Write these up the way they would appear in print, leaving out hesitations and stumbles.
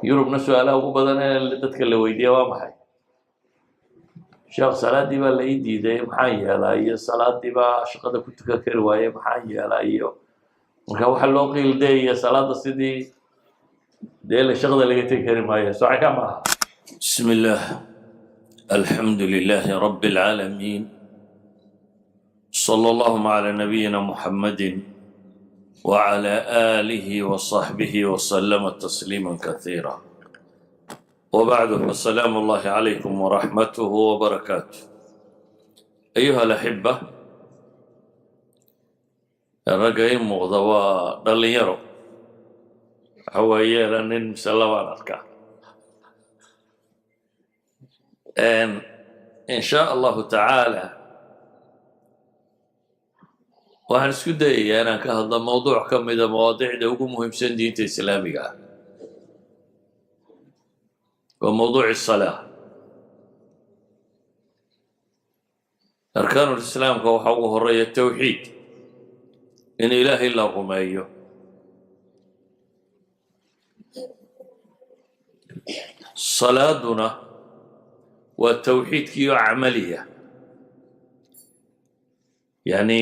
yurubna su-aalaha ugu badan ee dadka la weydiiya waa maxay sheekh salaadii baa la ii diiday maxaan yeelaa iyo salaadii baa shaqada ku tukan kari waaye maxaan yeelaa iyo marka waxa loo qiildeeya salaada sidii dee la shaqada laga tegi kari maayo soo ka maaha بسم الله الحمد لله رب العالمين صلى الله على نبينا محمد وعلى آله وصحبه وسلم تسليما كثيرا وبعد فالسلام الله عليكم ورحمته وبركاته أيها الأحبة الرجاء مغضوى دليرو هوية لأن مسلوان أركان إن شاء الله تعالى waxaan isku dayayaa inaan ka hadlo mowduuc ka mida mawaadiicda ugu muhiimsan diinta islaamiga ah waa mowduuci salaa arkaanul islaamka waxaa ugu horeeya tawxiid in ilaahay la rumeeyo salaaduna waa tawxiidkiiyo camaliya yani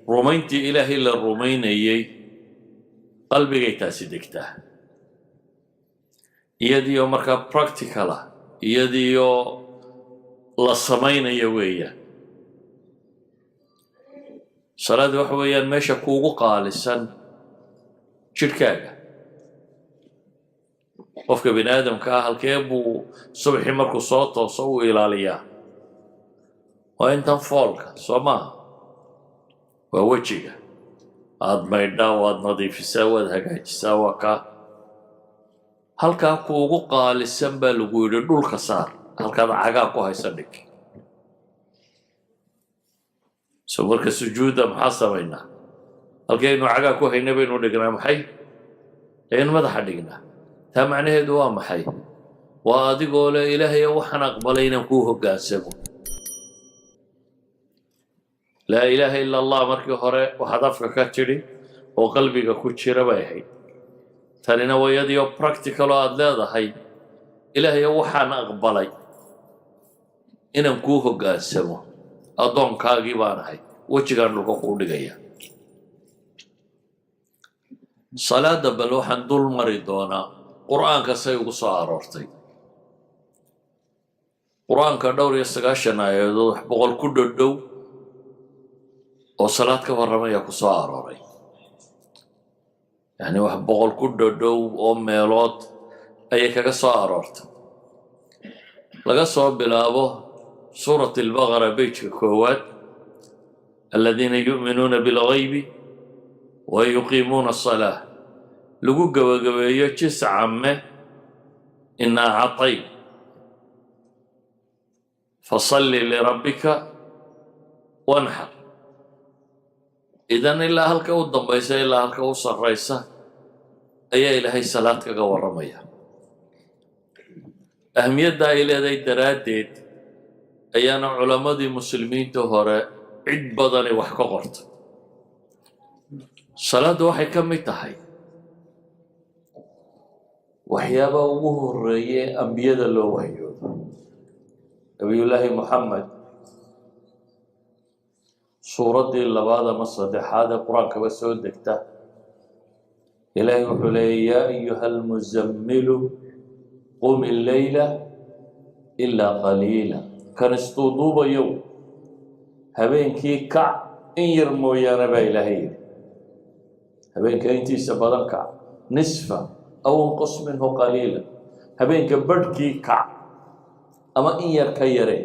rumayntii ilaahay la rumaynayey qalbigay taasi degtaa iyadiioo markaa practical ah iyadiioo la samaynaya weeyaan salaadii waxa weeyaan meesha kuugu qaalisan jidhkaaga qofka bini aadamka ah halkee buu subaxii markuu soo tooso u ilaaliyaa waa intan foolka soo maaha waa wejiga aad maydhaa waad nadiifisaa waad hagaajisaa waa kaa halkaa kuugu qaalisan baa lagu yidhi dhulka saar halkaad cagaa ku haysa dhig so marka sujuudda maxaa samaynaa halkaynu cagaa ku hayna baynu dhignaa maxay aynu madaxa dhignaa taa macnaheedu waa maxay waa adigoo le ilaahay waxaan aqbalay inaan kuu hoggaansamo laa ilaaha ila allah markii hore waxaad afka ka tidhi oo qalbiga ku jira bay ahayd tanina wayadiioo practical oo aada leedahay ilaahay waxaan aqbalay inaan kuu hoggaansamo addoonkaagii baan ahay wejigaan dhulka kuu dhigaya salaada bal waxaan dul mari doonaa qur'aanka say ugu soo aroortay qur'aanka 9 aayadood wax boqol ku dhodhow oo salaad ka warramaya ku soo arooray yani wax boqol ku dhodhow oo meelood ayay kaga soo aroortay laga soo bilaabo suurat albaqara beytka koowaad aladiina yu'minuuna bilghaybi wa yuqiimuuna asalaa lagu gabagabeeyo jis camme inaa catayn fasalli lirabbika wanxar idan ilaa halka u dambaysa ilaa halka u sarraysa ayaa ilaahay salaad kaga warramaya ahmiyadda ay leedahay daraaddeed ayaana culammadii muslimiinta hore cid badani wax ka qorta salaaddu waxay ka mid tahay waxyaabaha ugu horreeye ambiyada loo wahyoodo nabiyullaahi moxamed suuraddii labaad ama saddexaad ee qur-aankaba soo degta ilaahay wuxuu leeyay yaa ayuha almuzammilu qum illeyla ilaa qaliila kan istuuduubayow habeenkii kac in yar mooyaane baa ilaahay yidhi habeenka intiisa badan kac nisfa aw inqus minhu qaliila habeenka badhkii kac ama in yar ka yaree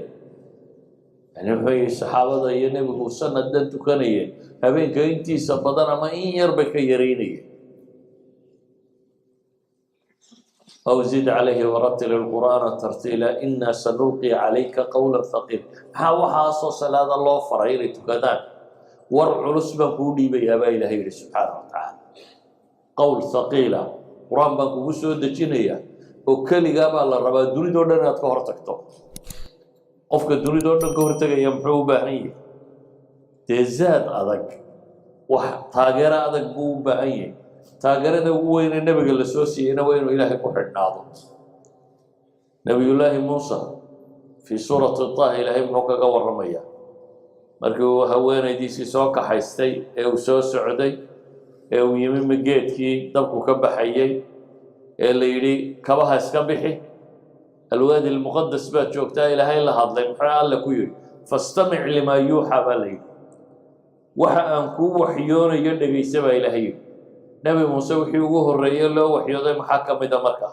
yani wuxuu yihi saxaabada iyo nebigu sanaddan tukanayeen habeenka intiisa badan ama in yar bay ka yaraynayeen aw zid calayhi waratil alqur'aana tartiila inaa sanulqi calayka qawlan thaqiila maxaa waxaasoo salaada loo faray inay tukadaan war culus baan kuu dhiibayaa baa ilaahay yidhi subxaana wa tacaala qowl thaqiila qur-aan baan kugu soo dejinayaa oo keligaa baa la rabaa dunidoo dhan inaad ka hor tagto qofka dunidoo dhan ka hortegaya muxuu u baahan yahay dee zaad adag wax taageero adag buu u baahan yahay taageerada ugu weyn ee nabiga la soo siiyeyna waa inuu ilaahay ku xidhnaado. nabiyullaahi muusa fii suurati taha ilaahay muxuu kaga warramayaa markii uu haweenaydiisii soo kaxaystay ee uu soo socday ee uu yimi geedkii dabku ka baxayey ee la yidhi kabaha iska bixi alwaadi almuqadas baad joogtaa ilaahay la hadlay muxuu alle ku yidhi fastamic limaa yuuxaa baa la yidhi waxa aan kuu waxyoonayo dhegaysa baa ilaahay yidhi. nebi muuse wixii ugu horreeyey loo waxyooday maxaa ka mid a marka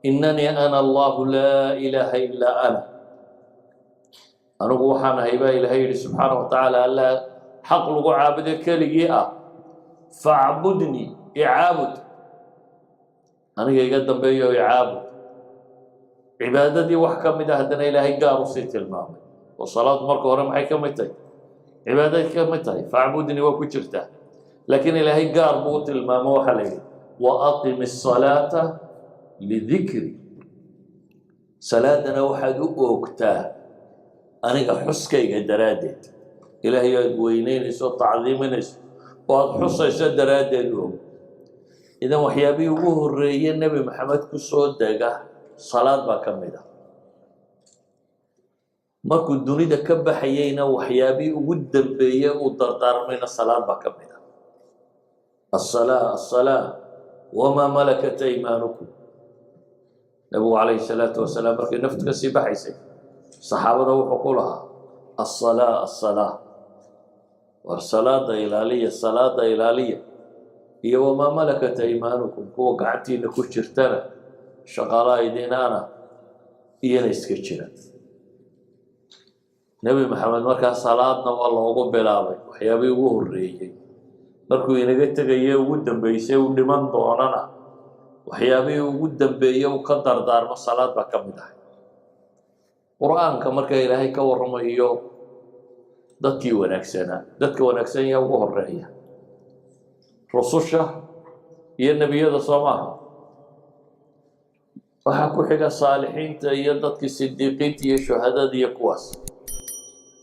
innanii ana allahu laa ilaaha illaa ana anigu waxaan ahay baa ilaahay yidhi subxaanahu watacaala alla xaq lagu caabudo keligii ah facbudnii icaabud aniga iga dambeeyo icaabud cibaadadii wax ka mid ah haddana ilaahay gaar usii tilmaamay oo salaadu marka hore maxay ka mid tahay cibaaday ka mid tahay facbudnii waa ku jirtaa laakiin ilaahay gaar buu u tilmaamo waxaa la yidhi wa aqimi asalaata lidikri salaadana waxaad u oogtaa aniga xuskayga daraaddeed ilaahay aad weyneynayso tacdiiminayso oo aada xusayso daraaddeed og idan waxyaabihii ugu horreeye nebi maxamed ku soo dega salaad baa ka mid ah markuu dunida ka baxayeyna waxyaabihii ugu dambeeye uu dardaarmayna salaad baa ka mid ah الصلاة الصلاة وما ملكت أيمانكم نبي عليه الصلاة والسلام markii naftu ka sii baxaysay saxaabada wuxuu ku lahaa الصلاة الصلاة war salaada ilaaliya iyo wamaa malakat aymaanukum kuwa gacantiina ku jirtana shaqaalaha idinaana iyana iska jira. nebi maxamed markaa salaadna waa loogu bilaabay waxyaabihii ugu horreeyey markuu inaga tegayey ugu dambeysay uu dhiman doonana waxyaabihii ugu dambeeyey uu ka dardaarmo salaad baa ka mid ahay. qur-aanka marka ilaahay ka warramayo dadkii wanaagsanaa dadka wanaagsan yaa ugu horreeya rususha iyo nebiyada soo maaha waxaa ku xiga saalixiinta iyo dadkii sidiiqiinta iyo shuhadada iyo kuwaas.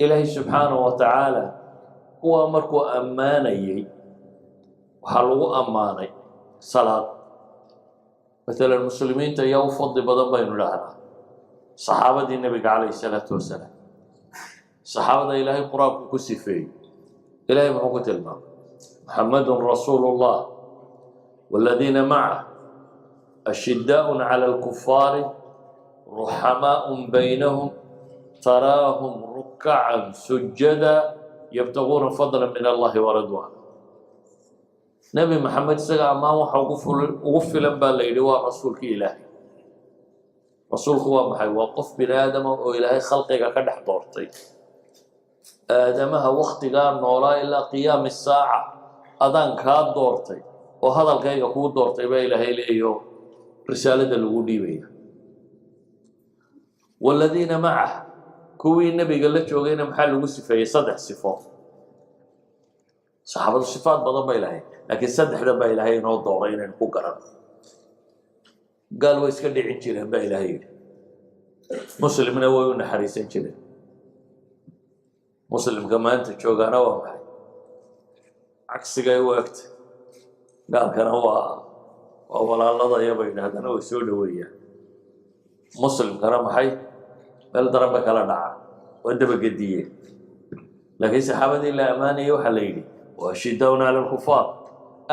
ilaahay subxaanahu wa tacaala kuwaa markuu ammaanayey waxaa lagu ammaanay salaad. maalan muslimiinta ayaa u fadli badan baynu dhahnaa saxaabadii nebiga calayhi salaatu wasalaam. saxaabada ilaahay qur-aanku ku sifeeyey ilaahay muxuu ku tilmaamay muxamadun rasuulu llah waaladiina macah ashiddaa'un cala alkufaari ruxamaa'un baynahum taraahum rukacan sujada yabtaguuna fadla min allahi waridwaana. nebi maxamed isaga ammaan waxa ugu filan baa la yidhi waa rasuulkii ilaahay. rasuulku waa maxay? waa qof bini aadama oo ilaahay khalqiga ka dhex doortay aadamaha waktigaa noolaa ilaa qiyaami saaca adaan kaa doortay oo hadalkayga kuu doortay baa ilaahay leeyo risaalada lagu dhiibaya. waaladiina macah kuwii nebiga la joogayna maxaa lagu sifeeyey 3 sifo. saxaabadu sifaad badan bay lahayd laakiin 3 baa ilaahay inoo dooray inaynu ku garanno. gaal way iska dhicin jireen baa ilaahay yidhi muslimna way u naxariisan jireen. muslimka maanta joogaana waa maxay? cagsigay u egtay. gaalkana waa walaaladaya bay yidhaahdana way soo dhoweeyaan. muslimkana maxay? meel daran bay kala dhacaan waa dabagediyeen. laakiin saxaabadii la ammaanayay waxaa la yidhi waashiddaa'un cala alkufaar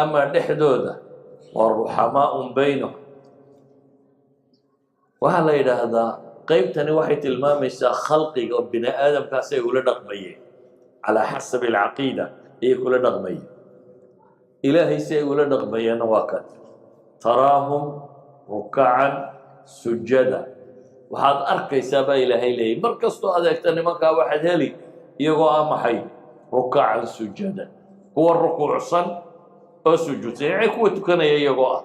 amaa dhexdooda waa ruxamaa'un baynahum. waxaa la yidhaahdaa qaybtani waxay tilmaamaysaa khalqiga oo bini aadamkaasay ula dhaqmayeen calaa xasabi alcaqiida ayay kula dhaqmayeen. ilaahay si ay ula dhaqmayeenna waa kan taraahum rukacan sujada. waxaad arkaysaa baa ilaahay leeyay mar kastoo adeegta nimankaa waxaad heli iyagoo ah maxay? rukacan sujada, kuwa rukuucsan oo sujuudsan yacni kuwa tukanaya iyagoo ah.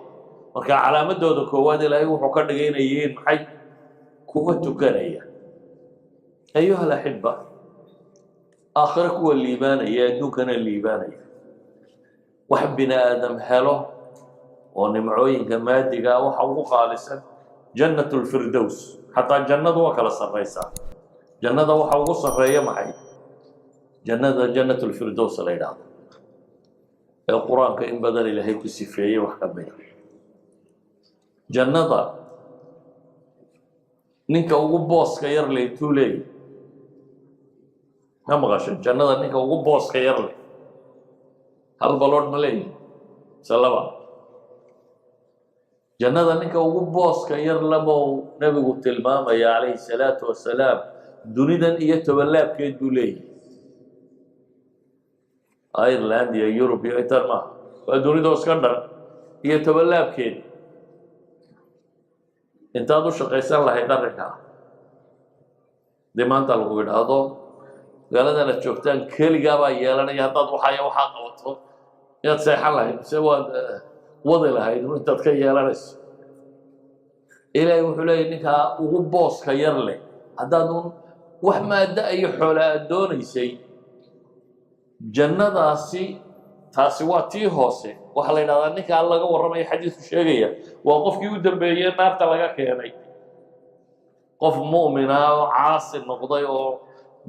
marka calaamadooda koowaad ilaahay wuxuu ka dhigay inay yihiin maxay? kuwa tukanaya. ayuha alaxiba aakhire kuwa liibaanaya adduunkana liibaanaya. wax bini aadam helo oo nimcooyinka maadiga waxa ugu qaalisan jannatu lfirdows. xataa jannadu waa kala sarraysaa. jannada waxa ugu sarreeya maxay? jannada jannatu lfirdows la yidhaahdo. القرآن كإن بدل إلهي كسفية وحكمنا جنة نينك ugu booska yar leh intuu leeyahay ma maqashay jannada ninka ugu booska yar leh hal balood ma leeyahay salaba jannada ninka ugu booska yar labo nabigu tilmaamaya calayhi salaatu wasalaam dunidan iyo tobolaabkeed buu leeyahay Ireland iyo Yurub iyo Itarma waa dunida iska dhan iyo tobolaabkeed intaad u shaqaysan lahayd arrinka dee maanta lagu yidhaahdo magaaladana joogtaan keligaa baa yeelanaya haddaad waxaa qabato inaad seexan lahayd mise waad wadi lahayd intaad ka yeelanayso ilaahay wuxuu leeyahy ninkaa ugu booska yar leh haddaad wax maadda iyo xoola aad doonaysay jannadaasi taasi waa tii hoose waxaa la yidhahdaa ninkaa laga warramaya xadiisku sheegaya waa qofkii u dambeeyey naarta laga keenay qof mu'mina oo caasi noqday oo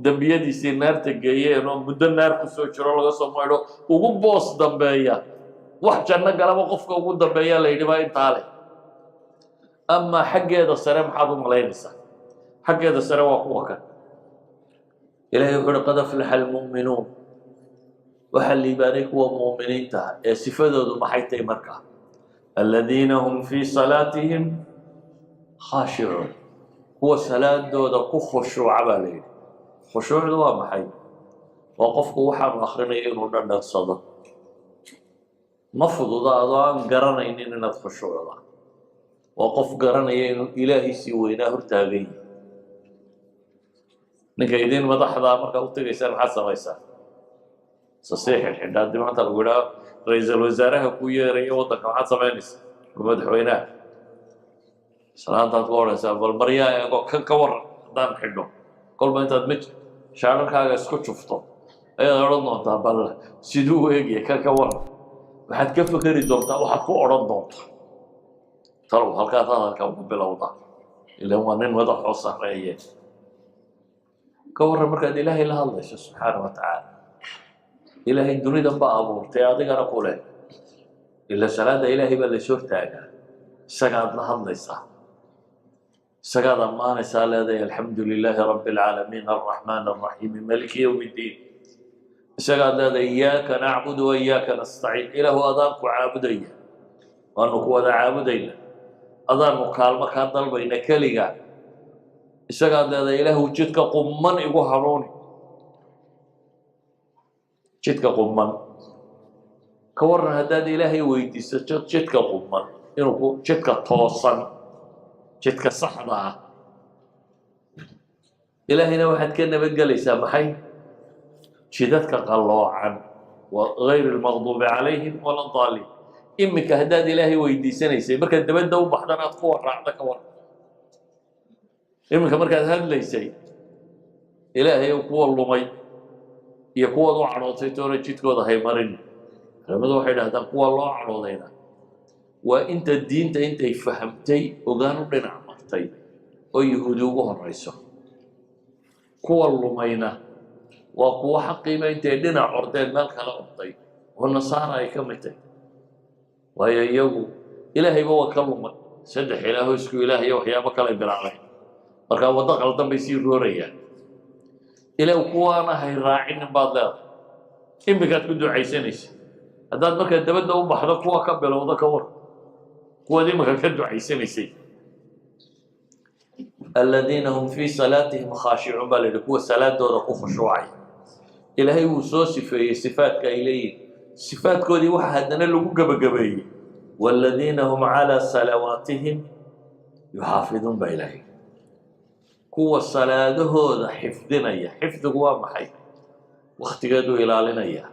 dembiyadiisii naarta geeyeen oo muddo naar ku soo jiro laga soo maydho ugu boos dambeeya wax janno galaba qofka ugu dambeeya la yidhi baa intaa leh amaa xaggeeda sare maxaad u malaynaysaa xaggeeda sare waa kuwa kan ilaahay wuxuu uhi qad aflaxa almu'minuun waxaa liibaanay kuwa mu'miniinta ee sifadoodu maxay tahay markaa aladiina hum fii salaatihim khaashicuun kuwa salaadooda ku khushuuca baa la yidhi khushuucdu waa maxay waa qofku waxaanu akhrinayo inuu dhandhansado ma fududa adoo aan garanaynin inaad khushuucda waa qof garanaya inuu ilaahiisii weynaa hortaagan yahay ninka idin madaxda markaa u tegaysaan maxaad samaysaa sasiix xidhaa haddii maanta lagu yidhaha ra-iisul wasaaraha ku yeeraya waddanka maxaad samaynaysaa madaxweynaha salaantaad ku odhaysaa bal maryaa eego kan ka waran haddaan xidho kolba intaad mid shaararkaaga isku jufto ayaad odhan doontaa bal siduu u eegaya kan ka waran waxaad ka fekeri doontaa waxaad ku odhan doontaa talow halkaad hadalka ugu bilowda ilan waa nin madaxoo sarreeye ka warran markaad ilaahay la hadlayso subxaana wa tacaala ilaahay dunidan baa abuurtay adigana ku leh ila salaada ilaahay baa lays hortaagaa isagaad la hadlaysaa isagaad ammaanaysaa leedahay alxamdu lilaahi rabbi alcaalamiin arraxmaan arraxiim maliki yowmi ddiin isagaad leedahay iyaaka nacbudu wa iyaaka nastaciin ilaahu adaanku caabudaya waanu ku wada caabudayna adaanu kaalmo kaa dalbayna keliga isagaad leedahay ilaahu jidka qumman igu hanuuni jidka qumman ka warran haddaad ilaahay weydiiso jidka qumman inuu jidka toosan jidka saxda ah ilaahayna waxaad ka nabadgelaysaa maxay jidadka qalloocan gayri lmaqduubi calayhim wala daaliin iminka haddaad ilaahay weydiisanaysay markaad dabadda u baxdan aad kuwa raacda ka warran iminka markaad hadlaysay ilaahay kuwa lumay iyo kuwaad u cadhootay toona jidkooda hay marin culamadu waxay dhahdaan kuwa loo cadhoodayna waa inta diinta intay fahamtay ogaan u dhinac martay oo yahuudi ugu horrayso kuwa lumayna waa kuwa xaqiiba intay dhinac ordeen meel kale orday oo nasaara ay ka mid tahay waayo iyagu ilaahayba waa ka lumay saddex ilaaho isku ilaah iyo waxyaabo kale bilaabeen markaa waddo qaldan bay sii roorayaan ilaah kuwaana hay raacinin baad leedahay iminkaad ku ducaysanaysa haddaad markaa dabadda u baxdo kuwa ka bilowda ka war kuwaad iminka ka ducaysanaysay aladiina hum fii salaatihim khaashicuun baa la yidhi kuwa salaadooda ku khushuucay ilaahay wuu soo sifeeyey sifaadka ay leeyihin sifaadkoodii waxa haddana lagu gebagabeeyey waaladiina hum calaa salawaatihim yuxaafiduun baa ilaahay kuwa salaadahooda xifdinaya xifdigu waa maxay wakhtigeeduu ilaalinaya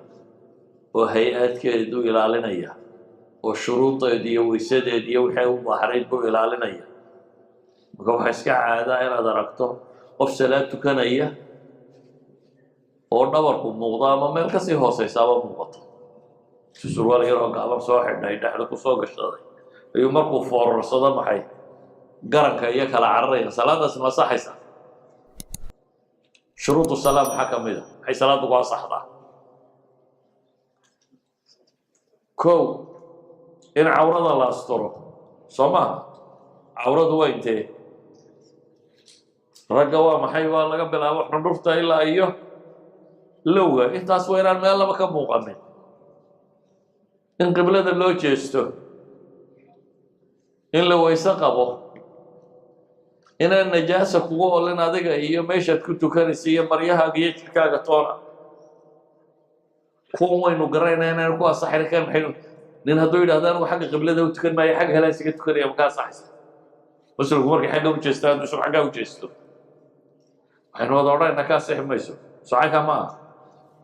oo hay-aadkeeduu ilaalinaya oo shuruudeed iyo weysadeed iyo waxay u baahrayd buu ilaalinaya marka waxaa iska caadaa inaad aragto qof salaad tukanaya oo dhabarku muuqdo ama meel kasii hooseysaaba muuqato si surwaal yaroo gaaban soo xidhnay dhexda ku soo gashaday ayuu markuu foorarsado maxay garanka iyo kala cararaya salaadaas ma saxaysa shuruudu salaam maxaa ka mid a maxay salaaddu ku ansaxdaa كو إن عورض الله أستره صما عورض وينتهي رجوا محيوا الله قبل أبو حنرفته إلا أيه لوجا أنت أسوينا ما الله بكم مقامين إن قبل هذا لو جستو إن لو يسقبه إن النجاسة قوة لنا ذيك هي ماشت كنت كارثية مريها جيت كاجا طورا كون وين وقرينا أنا نكوا صح كان حلو لأن هذول هذا وحق قبل هذا وتكن ما يحق هلا سكت كوري مكان صح بس الأمور حاجة وجستان بس حاجة وجستو إحنا وضعنا إن كان صح ما يسوي صحيح كمان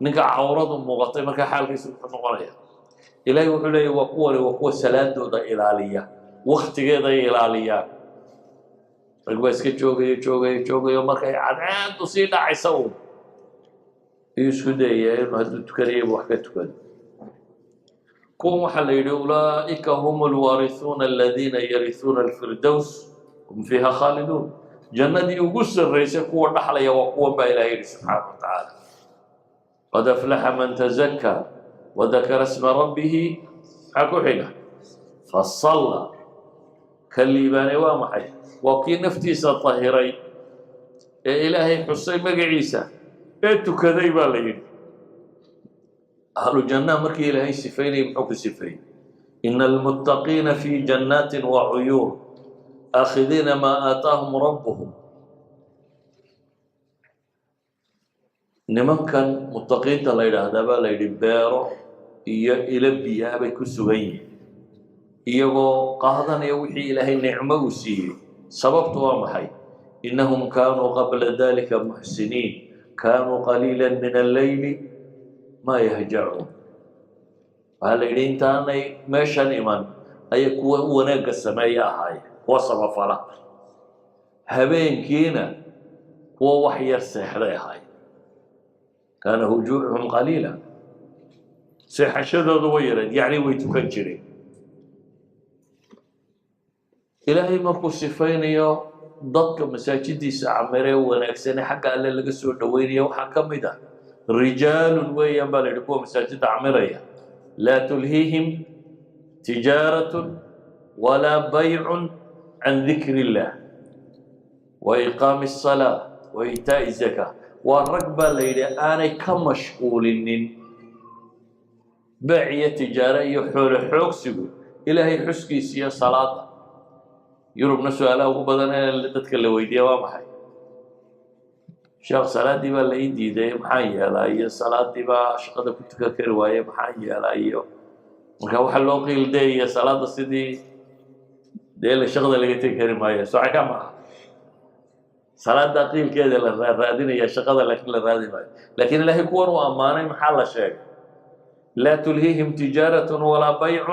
نقع عورض مغطي ما كان حال في سوق النقرية إلهي وحلي وقوة سلاد وضع إلالية وقت كذا إلالية الجواز كجوجي وما كان عاد تصير عيسون يسكت يا ما تكريم وحكتك كم حل أولئك هم الوارثون الذين يرثون الفردوس هم فيها خالدون جنة يقص الرئيس قوة نحل وقوة بإلهي سبحانه وتعالى قد أفلح من تزكى وذكر اسم ربه حكوحنا فصلى كالليبان وامحي وكي نفتي سطهري إلهي حسين مقع عيسى إنتو كذيبا لين أهل الجنة مركي إلهي سفين يمحوك سفين إن المتقين في جنات وعيون آخذين ما آتاهم ربهم niman kan muttaqiinta la yidhaahdaa baa la yidhi beero iyo ilo biyaa bay ku sugan yihiin iyagoo qaadanaya wixii ilaahay nicmo u siiyey sababtu waa maxay innahum kaanuu qabla dalika muxsiniin kaanuu qaliilan min alleyli maa yahjacuun waxaa la yidhi intaanay meeshan iman ayay kuwa wanaagga sameeya ahaayeen kuwa samafala habeenkiina kuwa wax yar seexday ahaayeen كان هجوعهم قليلا سيحشدوا ضويرا يعني ويتكجري إلهي مركو سفين يا ضدك مساجدي سعمري ونكسني حقا اللي لقسوا دويني وحكم ده رجال وينبال لكو مساجد عمرية لا تلهيهم تجارة ولا بيع عن ذكر الله وإقام الصلاة وإيتاء الزكاة والرقبة اللي أنا كمشغولين باعية تجارية حول حوكسيقول إلهي حسكي سيا صلاة يروب نسو ألا وبدنا اللي تتكلم ويديا ومحي شاق صلاة دي بقى اللي يدي دي محايا لا هي صلاة دي بقى شقد كنت كاكر وهي محايا لا هي وكاو حلو قيل دي صلاة السيدي دي اللي شقد اللي يتكر معايا سوعي كما صلاة دقيق كذا للرادين يا شقة لكن للرادين لكن الله يكون وأمانة محل شيء لا تلهيهم تجارة ولا بيع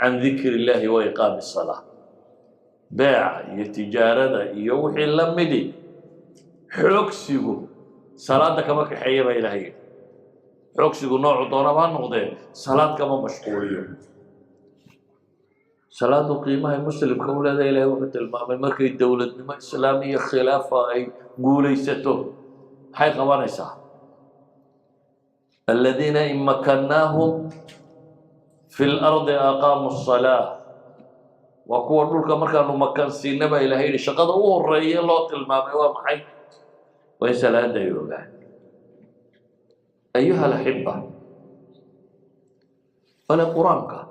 عن ذكر الله وإقام الصلاة بيع يتجارة يوحي لمدي حوكسيقو صلاة كما كحيبة إلهي حوكسيقو نوع طوربان نقضي صلاة كما مشغولية صلاة قيمة مسلم كولا ذا إلهي وقت المعمل مركي الدولة الإسلامية خلافة أي قولي ستو حي قوانيسا الذين إن مكناهم في الأرض أقاموا الصلاة وقوة نولك مركانوا مكان سينما إلهي لشقض الرئي الله المعمل ومحي وإنسا لا دايو أيها الأحبة فلا قرآنك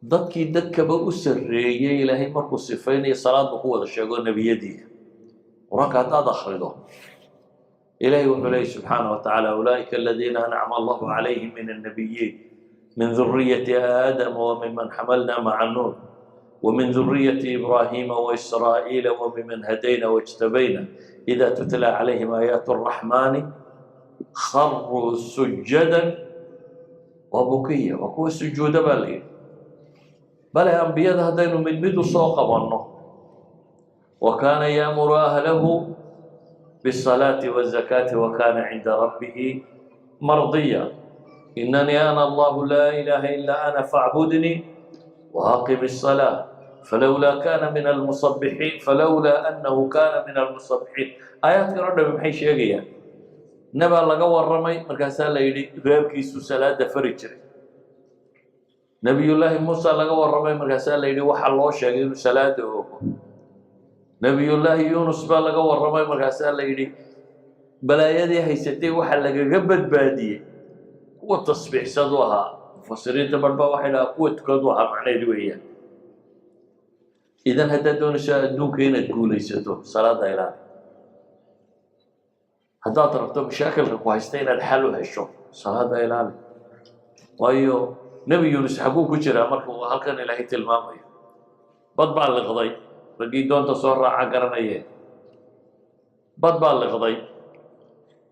dadkii dadkaba u sarreeyay ilaahay markuu sifaynaya salaadba ku wada sheego nebiyadii quraanka haddaad akhrido ilaahay wuxuu leeyahy subxaana wa tacaala ulaa'ika aladiina ancama allahu calayhim min annabiyiin min duriyati aadama wamiman xamalna maca nuux ومن ذرية إبراهيم وإسرائيل وممن هدينا واجتبينا إذا تتلى عليهم آيات الرحمن خروا سجدا وبكيا وكو السجود بالغ بل أنبياء هدين من مدو سوق بنه وكان يأمر أهله بالصلاة والزكاة وكان عند ربه مرضيا إنني أنا الله لا إله إلا أنا فاعبدني وأقم الصلاة فلولا كان من المصبحين فلولا أنه كان من المصبحين آيات كرد بمحي شيئا نبى الله قوى الرمي مركزا لا يدي غير كيسو صلاة فرجري نبي الله موسى لقى ورمي مركزا ليدي وحى الله شاقين سلاة نبي الله يونس با لقى ورمي مركزا ليدي بلا يدي هيستي وحى لقى قبت بادية قوة تصبيح صدوها مفسرين تبربا وحيلا قوة كدوها معنى دوية إذن هدا دون شاء دونك هنا تقول يسدو صلاة إلهي هدا طرفتو بشكل كويستين الحل وهالشو صلاة إلهي وايو نبي يونس حقوق كجرا مركو هلكن إلهي تلمامي بدبع القضي رقي دون تصور عقرنيه بدبع القضي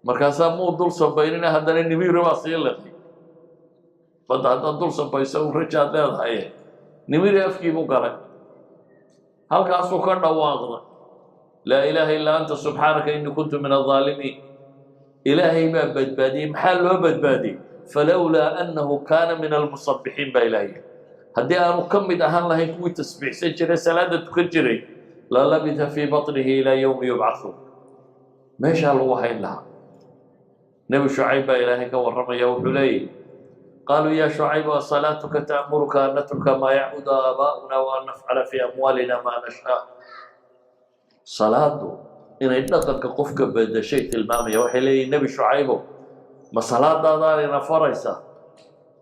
مركاسا مو دول صبيننا هدنا النبي رباصي لقي بد هذا دول صبيسا ورجع له هاي نبي يفكي مقالك هل كاسو كرنا واغضا لا إله إلا أنت سبحانك إني كنت من الظالمين إلهي ما بدبادي محل وبدبادي فلولا أنه كان من المصبحين بإلهي هدي أنا مكمد أهان الله يكوي تسبيح سجري سلادة تكجري لا لبث في بطنه إلى يوم يبعثون ما شاء الله وحي لها نبي شعيب إلهك والرمي وحلي قالوا يا شعيب صلاتك تأمرك أن نترك ما يعبد آباؤنا وأن نفعل في أموالنا ما نشاء صلاته إن إدقك قفك بدا شيء المامي وحلي نبي شعيب ما صلاة دارنا فريسة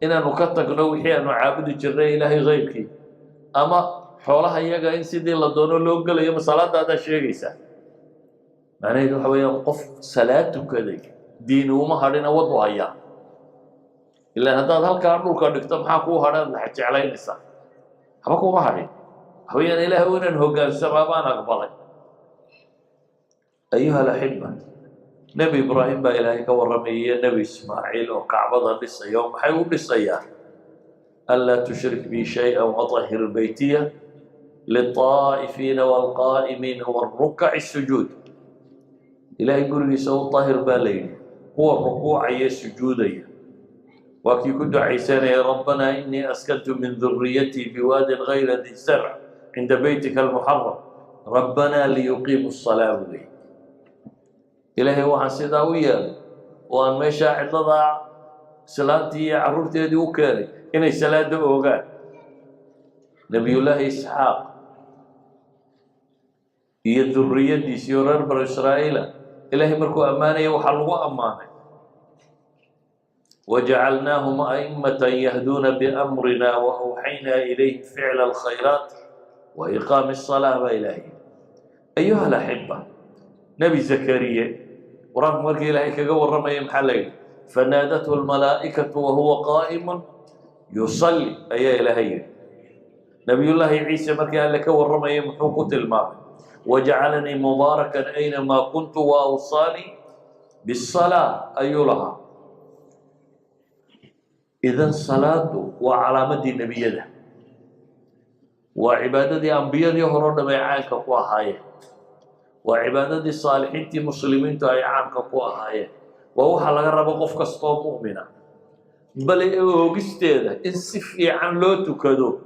إن نكتك نوحي أن نعبد جري إلهي غيرك أما حولها يجا إن سيدي الله دونه لوجل يوم صلاة هذا شيء جيسا معناه إنه حوالي قف صلاتك ذي دينه ما هرنا وضعيا إلا هذا هالكارلو كاركتم حكوا هذا نحكي عليه نسا حكوا ما هري حوالي إله وين هو قال سببان أقبله أيها الأحبة نبي إبراهيم بإلهك ورمي نبي إسماعيل وكعبة لسه يوم حيو لسه ألا تشرك بي شيئا وطهر بيتي للطائفين والقائمين والركع السجود إلهي يقول لي سو طهر بالين هو الركوع أي سجودي وكي كنت عيسان يا ربنا إني أسكنت من ذريتي بواد غير ذي زرع عند بيتك المحرم ربنا ليقيموا الصلاة لي إلهي وحن سيداوية وأن ما شاعر لضع سلامتي عرورتي هذه وكاري إني سلام أوغان نبي الله إسحاق هي الذرية دي سيوران بر إسرائيل إلهي مركو أمانة وحلوة أمانة وجعلناهم أئمة يهدون بأمرنا وأوحينا إليهم فعل الخيرات وإقام الصلاة وإلهي أيها الأحبة نبي زكريا ورغم مركي إلهي كقول رمي محلين فنادته الملائكة وهو قائم يصلي أي إلهي نبي الله عيسى مركي قال لك ورمي محوقة الماء وجعلني مباركا أينما كنت وأوصاني بالصلاة أي لها إذا الصلاة وعلامة النبي ده وعبادة أنبياء يهرون بيعانك وهاي وعبادة الصالحين تي مسلمين تاي عامك قواهاي وهو حلقة ربا قف كستو مؤمنة بل اوغستيدا ان سفي عن لو تكدو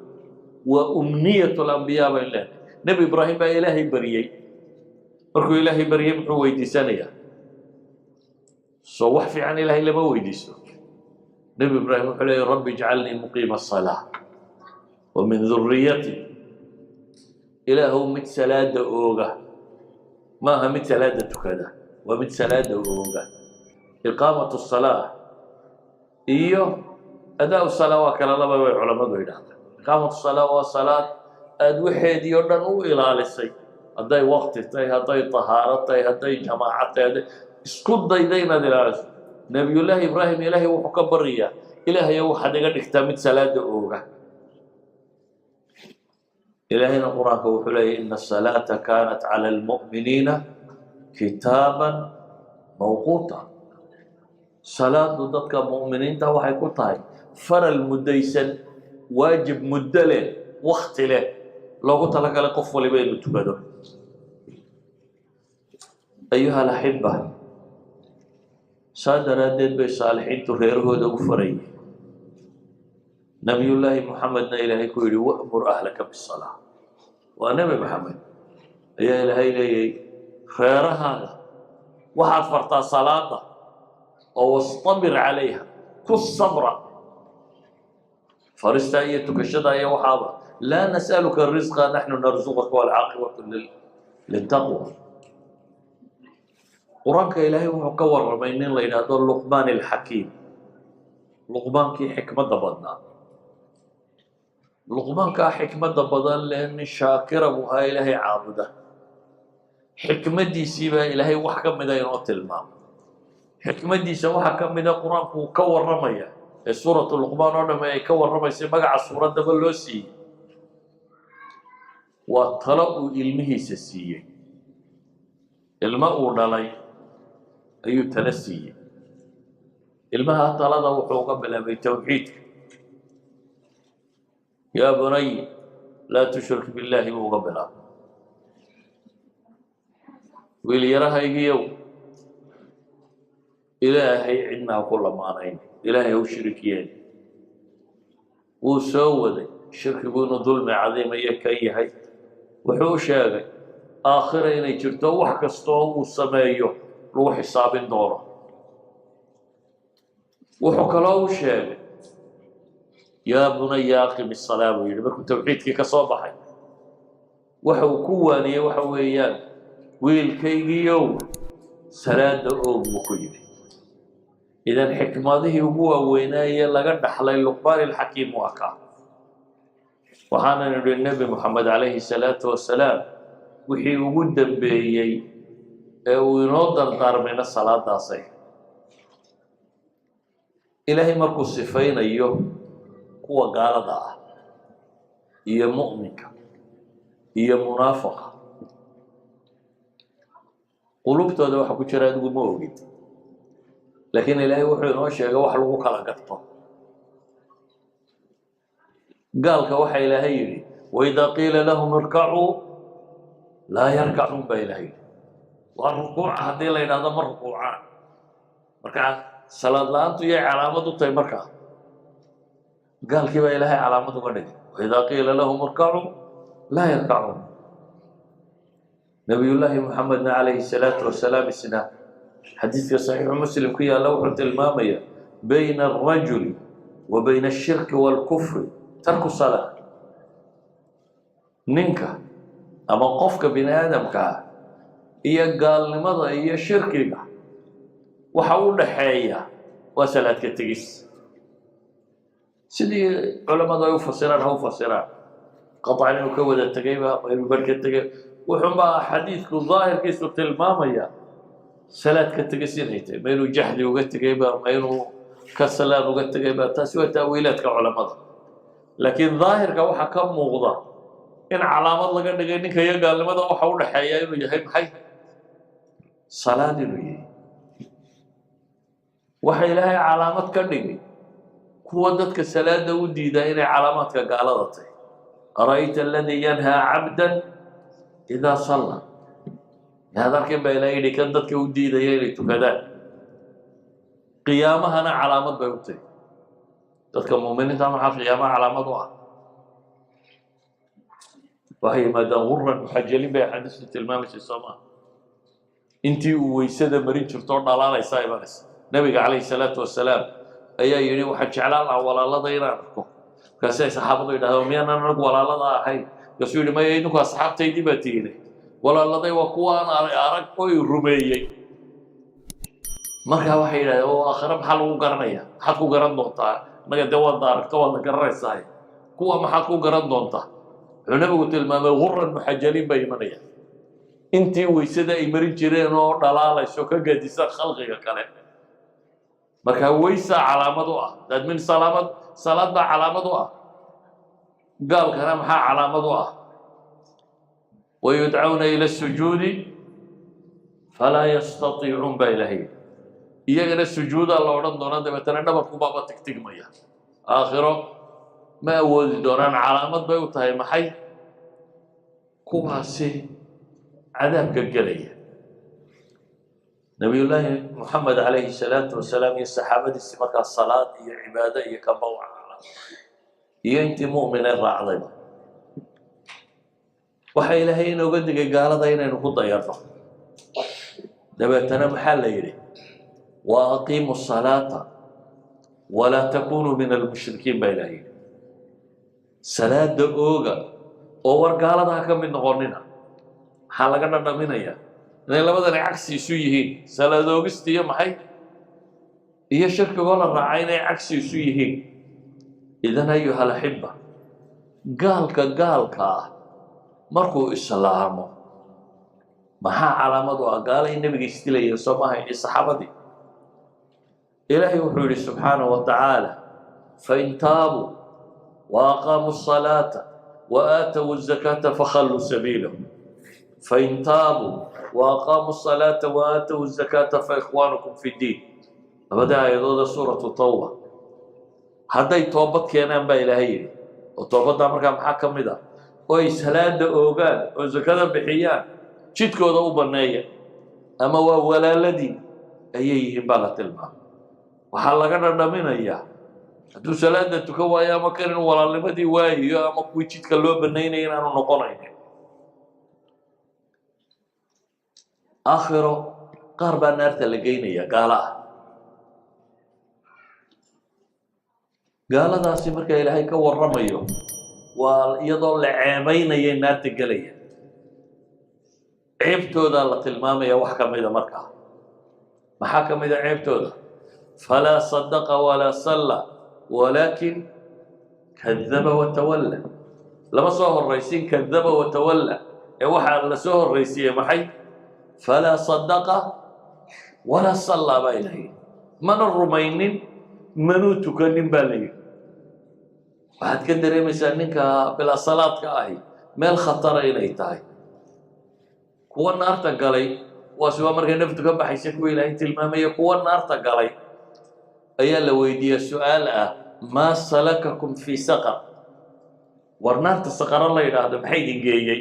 وأمنية الأنبياء بالله نبي إبراهيم إلهي بريي مركو إلهي بريي محو ويديسانيا صوح في عن إلهي لما ويديسو نبي إبراهيم قال رب اجعلني مقيم الصلاة ومن ذريتي إله متسلاد أوغا ما هم متسلادة كذا ومتسلاد أوغا إقامة الصلاة إيوه أداء الصلاة وكلا الله علماء دويدا إقامة الصلاة والصلاة أدوحيد يردنو إلى لسي هداي وقت تاي هداي طهارة تاي هداي جماعة تاي اسكت دايدينا دلالس نبي الله إبراهيم إلهي وحكبرية إلهي وحدقا اكتامت صلاة أوغا إلهينا القرآن وحليه إن الصلاة كانت على المؤمنين كتابا موقوتا صلاة ضدك مؤمنين تهو حيكون تاي فر المديسن واجب مدله وقت له لو قلت لك لقف ولبين تبدو أيها الأحبة صادر الدين بالصالحين تغيره دو فري نبي الله محمد إلهي كويري وأمر أهلك بالصلاة ونبي محمد يا إلهي لي خير هذا واحد فرطا صلاة واصطبر عليها كل صبرا فرستا هي تكشدا هي وحابة لا نسألك الرزق نحن نرزقك والعاقبة للتقوى. قرآنك إلهي وحكور رمينين لإن هذا لقمان الحكيم. لقمان كي حكمة بدنا. لقمان كا حكمة بدن لأن شاكرة وهاي إلهي عابدة. حكمة دي سيبا إلهي وحكم دا ينوت المام. حكمة دي سوا حكم دا قرآن كور رمية. سورة لقمان رمي كور رمي سيبقى سورة دبلوسي. وطلبوا علمه سسية. الماء ودلي أي تنسي. الماء طلب وحوق بلا بتوحيد. يا بني لا تشرك بالله مقبلا. واللي يراها يجيو إلهي عندنا كل معنين إلهي هو شركيين وسوى الشرك يقول ظلم عظيم يكيه وحو شاغي آخر إن يجرتو وحكستو والسمايو روح حساب دوره وحكلاو شاغي يا بني أقم الصلاة ويلي مركو توحيدك كصباحي وحو كواني وحو ويان ويل كيجيو سلاد مكويني إذا حكمته هو وينايا لقد حلي لقمان الحكيم وأكا وحانا نقول النبي محمد عليه الصلاة والسلام وحي وجود بيي وينظر دار من الصلاة داسي إلهي مركو صفين أيوه هو قال ضاع هي مؤمنة هي منافقة قلوبته ده waxa ku jira adigu ma ogid laakiin ilaahay wuxuu inoo sheegay wax lagu kala garto gaalka waxa ilaahay yiri wayda qila lahum irka'u la yarka'un ba ilaahay wa rukuuc hadii la yiraahdo mar rukuucaan marka salaad laantu iyo calaamad u tahay marka gaalkii ba ilaahay calaamad uga dhigay wayda qila lahum irka'u la yarka'un نبي الله محمد عليه الصلاة والسلام السنة حديث صحيح مسلم كي لوحة المامية بين الرجل وبين الشرك والكفر ترك الصلاة ننكا أما قفك بين آدم كا إيا قال لماذا إيا شركك وحاول حياة وسلات كتجس سيدي علماء يفسران هو فسران قطع المكودة التقيبة ويبرك التقيبة وحما حديث الظاهر كيسو تلماميا سلات كتجسين هيته ما ينو جحدي وقتجيبا ما ينو كسلان وقتجيبا تسوى تأويلات كعلماء لكن ظاهر كوحا كم موضع إن علامات لقد نجيني كي قال لماذا وحول حياة إنه يهيم حي صلاة إنه وحي لها علامات كنجي كودتك السلام ودي دايرة علامات كقالضتي أرأيت الذي ينهى عبدا إذا صلى هذا كم بين أيدي كندت كودي دايرة كذا قيامها أنا علامات بيوتي تذكر مؤمنين تعمل قيامها علامات واحد وهي مدى غرا محجلين بها حديث التلمام في السماء انتي ويسادة مريد شرطون على الله يسايبانس نبي عليه الصلاة والسلام أيها يريد وحج على الله ولا الله ضيرانكم كاسي صحابة يدهوا ميانا نرق ولا الله ضاحي يسولي ما يدنكوا أصحاب تيدي باتيني ولا الله ضي وقوان أرقوا يرميي مركا وحي يدهوا وآخر محلو قرنية حقو قرن دونتا نقا دوان دارك توان قرن ساي كوا محقو قرن دونتا النبي قلت المام غرا محجلين بيمنية انتي ويسدا يمرين جيرين oo dhalaalay soo ka gadisa khalqiga kale marka waysa calaamad u ah dad min salaad ba calaamad u ah gaal kana maxaa calaamad u ah wayud'auna ila as-sujudi fala yastati'un bilahi iyagana sujuuda la oran doona dabeetana dhabarku baaba tigtigmaya aakhiro ma awoodi doonaan calaamad bay u tahay maxay kuwaasi عذاب كالجلية نبي الله محمد عليه الصلاة والسلام الصحابة السمكة الصلاة هي عبادة هي كبوعة هي أنت مؤمنة الرعظمة وحي لهين وقدك قال ضينا نخط يرفع دبتنا محل يري وأقيموا الصلاة ولا تكونوا من المشركين بينهم salaada ooga oo war gaalada ka mid noqonina maxaa laga dhadhaminayaa inay labadan cagsi isu yihiin salaad oogista iyo maxay iyo shirkigoo la raacay inay cagsi isu yihiin idan ayuha alaxiba gaalka ah markuu islaamo maxaa calaamad u ah gaalay nebiga isdilayeen soo maaha iyo saxaabadii ilaahay wuxuu yidhi subxaanahu wa tacaala fain taabuu وأقاموا الصلاة وآتوا الزكاة فخلوا سبيلهم فإن تابوا وأقاموا الصلاة وآتوا الزكاة فإخوانكم في الدين بدأ يضاد سورة التوبة هذا يتوبت كينان بإلهي وتوبت أمرك محاكم ده ويسهلان أوغان وزكاة بحيان شتكو ذو بنايا أما ولا الذي أيهم بلت الماء وحلقنا من إياه hadduu salaada tukan waayo ama karin walaalnimadii waayiyo ama kuwii jidka loo banaynaya inaanu noqonaynin aakhiro qaar baa naarta la geynaya gaala ah gaaladaasi marka ilaahay ka warramayo waa iyadoo la ceebaynaya naarta gelaya ceebtoodaa la tilmaamaya wax ka mida markaa maxaa ka mida ceebtooda falaa sadaqa walaa salla ولكن كذب وتولى لما صور الرئيسين كذب وتولى وحى على صور الرئيسية محي فلا صدق ولا صلى بينه من الرومين منو تكلم بالي بعد كده مثلا بلا صلاة كاهي ما الخطر إليه تاي كون النار تقالي وسوى مركز نفتك بحيث كوي لهي تلمامية كون النار تقالي أيها لو يدي السؤال ما سلككم في سقر ورنات السقر الله يراد بحيد جيجي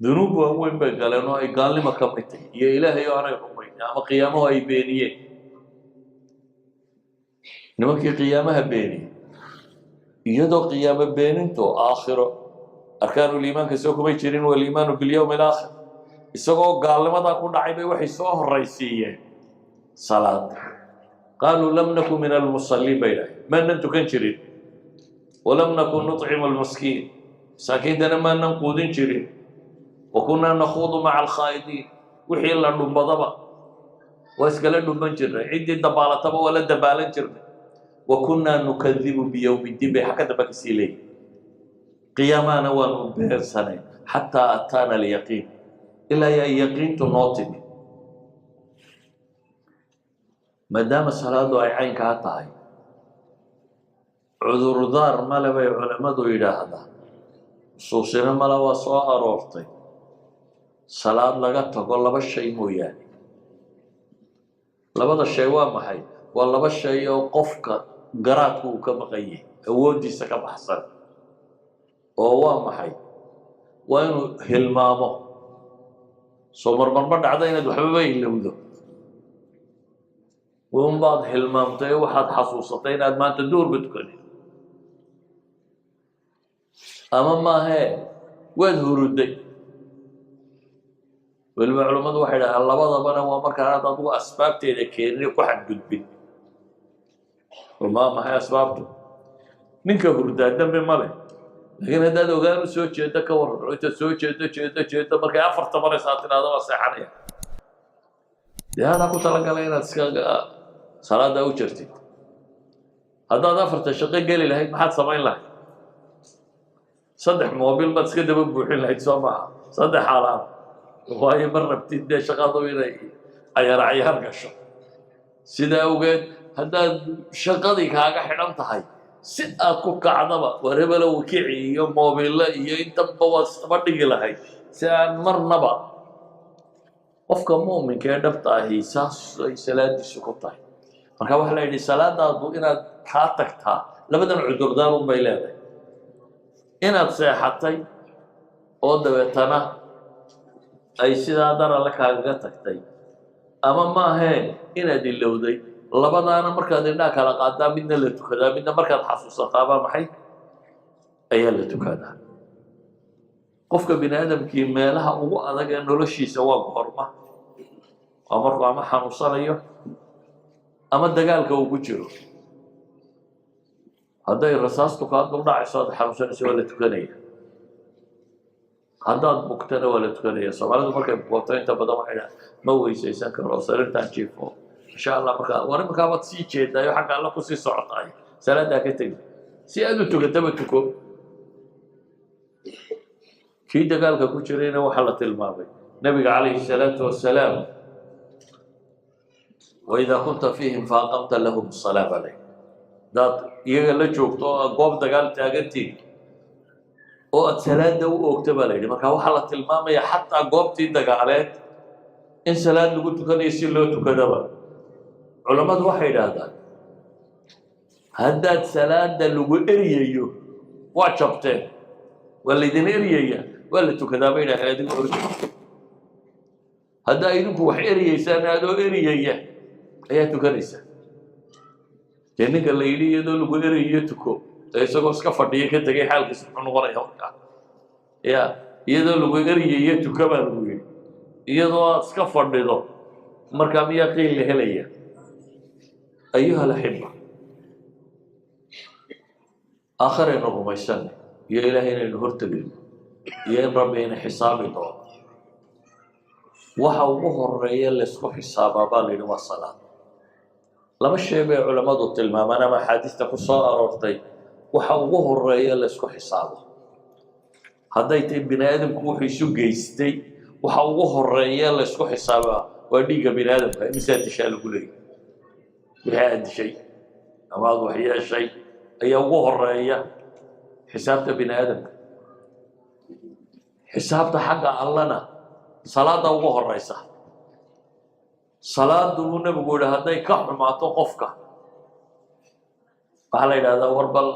ذنوب وين بقال إنه قال لي ما كملت يا إلهي أنا يقومين أما قيامه أي بينيه نمكي قيامها بيني يدو قيام بينتو آخره أركان الإيمان كسوكم يشيرين والإيمان باليوم الآخر يسوكو قال لي ما تكون عيبي وحي سوه الرئيسية صلاة قالوا لم نكن من المصلين بينه ما أنتم كنشرين ولم نكن نطعم المسكين ساكيدنا ما ننقودين شرين وكنا نخوض مع الخائضين وحي الله نبضبا واسكال نبنشر عندي دبالة تبا ولا دبالة شرين وكنا نكذب بيوم الدين بحكة بكسيلي قيامنا ونبهر سنة حتى أتانا اليقين إلا يا يقين تنوطن maadaama salaadu ay caynkaa tahay cudurdaar male bay culimmadu yidhaahdaan xusuusina male waa soo aroortay salaad laga tago laba shay mooyaane labada shay waa maxay waa laba shay oo qofka garaadku uu ka maqan yahay awooddiisa ka baxsan oo waa maxay waa inuu hilmaamo soo marmarma dhacda inaad waxbaba ilowdo وهم بعض هالمنطقة واحد حصوصتين قد ما تدور بتكوني أما ما هي وين هردي والمعلومات واحدة الله بضا بنا وما كانت أضوء أسباب تذكرني واحد قد وما هي أسبابته منك هردا دم بماله لكن هذا لو قالوا سوي شيء تكور أنت سوي شيء ما كان أفر تمر ساعتين هذا وسحنيه ده أنا كنت لقى لنا صلاة أوجرتي هذا ضفرت الشقيق قال لي لهي ما حد سمعين له صدح موبيل ما تسكت ببوحين لهي تسمع صدح حرام وهي مرة بتدي شغال طويلة أي راعي هرقش سيدا أوجد هذا شغالي كاجا حرام تهاي ست أكوك عظمة وربلا وكيعي يوم موبيل لا أنت بواس تبدي لهي سان مر نبا qofka muuminka ee dhabta ahi saas ay salaadiisu ku tahay marka waxa la yidhi salaadaadu inaad kaa tagtaa labadan cudurdaar un bay leedahay inaad seexatay oo dabeetana ay sidaa darale kaaga tagtay ama maahee inaad ilowday labadaana markaad indhaha kala qaadaa midna la tukadaa midna markaad xasuusataabaa maxay ayaa la tukadaa qofka bini aadamkii meelaha ugu adag ee noloshiisa waa goorma waa markuu ama xanuunsanayo ama dagaalka uu ku jiro hadday rasaastu kaa dul dhacayso aad xanuunsanayso waa la tukanaya haddaad bugtana waa la tukanaya soomaalidu markay bugooto inta badan waxay dhahaan ma weysaysan karo sariirtaan jiifo insha allah markaa war iminkaa waad sii jeedaayo xagga alla kusii socotaay salaadaa ka tegi si aad u tukataba tuko kii dagaalka ku jirayna waxaa la tilmaamay nabiga calayhi salaatu wasalaam waidaa kunta fiihim faaqamta lahum salaa calayh daad iyaga la joogto oo aad goob dagaal taagantiin oo aad salaada u oogta baa la yidhi marka waxaa la tilmaamayaa xataa goobtii dagaaleed in salaad lagu tukanayo si loo tukadaba culammadu waxay idhaahdaan haddaad salaada lagu eryayo waa jabteen waa laydin eryaya waa la tukadaa bay idhahdeen adigu ordi haddaa idinku wax eryaysaan adoo eryaya ayaa tukanaysaa dee ninka la yidhi iyadoo lagu erayo tuko ee isagoo iska fadhiya ka tegay xaalkiisa muxuu noqonaya markaa ya iyadoo lagu eryayo tuka baa lagu yidhi iyadoo aad iska fadhido markaa miyaa qiil la helaya ayuha alaxiba aakhiraynu rumaysanay iyo ilaahay inaynu hortegayno iyo in rabbi ina xisaabi doono waxa ugu horeeya laysku xisaabaa baa la yidhi waa salaad laba shay bay culammadu tilmaamaan ama axaadiista ku soo aroortay waxa ugu horeeya laysku xisaabo hadday tahay bini aadamku wuxuu isu geystay waxa ugu horeeya laysku xisaabaa waa dhiigga bini aadamka imisaa dishaa lagu leeyahy wixii aad dishay ama aad wax yeeshay ayaa ugu horeeya xisaabta bini aadamka xisaabta xagga allana salaada ugu horeysa salaadu uu nabigu yidhi hadday ka xumaato qofka waxaa la yidhahdaa war bal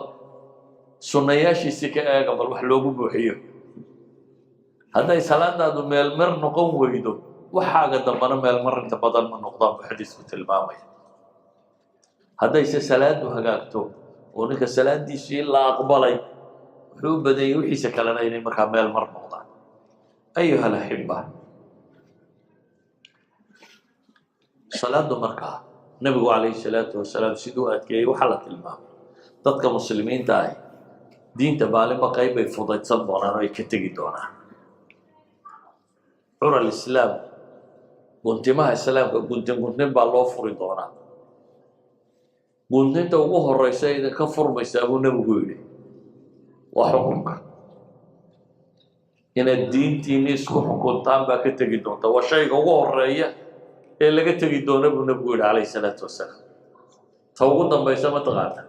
sunnayaashiisi ka eega bal wax loogu buuxiyo hadday salaadaadu meelmar noqon weydo waxaaga dambana meelmar inta badan ma noqdaan buu xadiisku tilmaamaya haddayse salaadu hagaagto oo ninka salaadiisii la aqbalay wuxuu u badeeyey wixiisa kalena inay markaa meelmar noqdaan ayuha alaxiba salaadu markaa nabigu calayhi salaatu wasalaam siduu adkeeyey waxaa la tilmaamay dadka muslimiinta ahi diinta maalinba qayb bay fudaydsan doonaan oo ay ka tegi doonaan cura alislaam guntimaha islaamka guntin baa loo furi doonaa guntinta ugu horeysa idinka furmaysaa buu nabigu yidhi waa xukunka inaad diintiinni isku xukuntaan baa ka tegi doonta waa shayga ugu horeeya ee laga tegi doona buu nabigu yidhi calayhi salaatu wasalaam ta ugu dambaysa mataqaana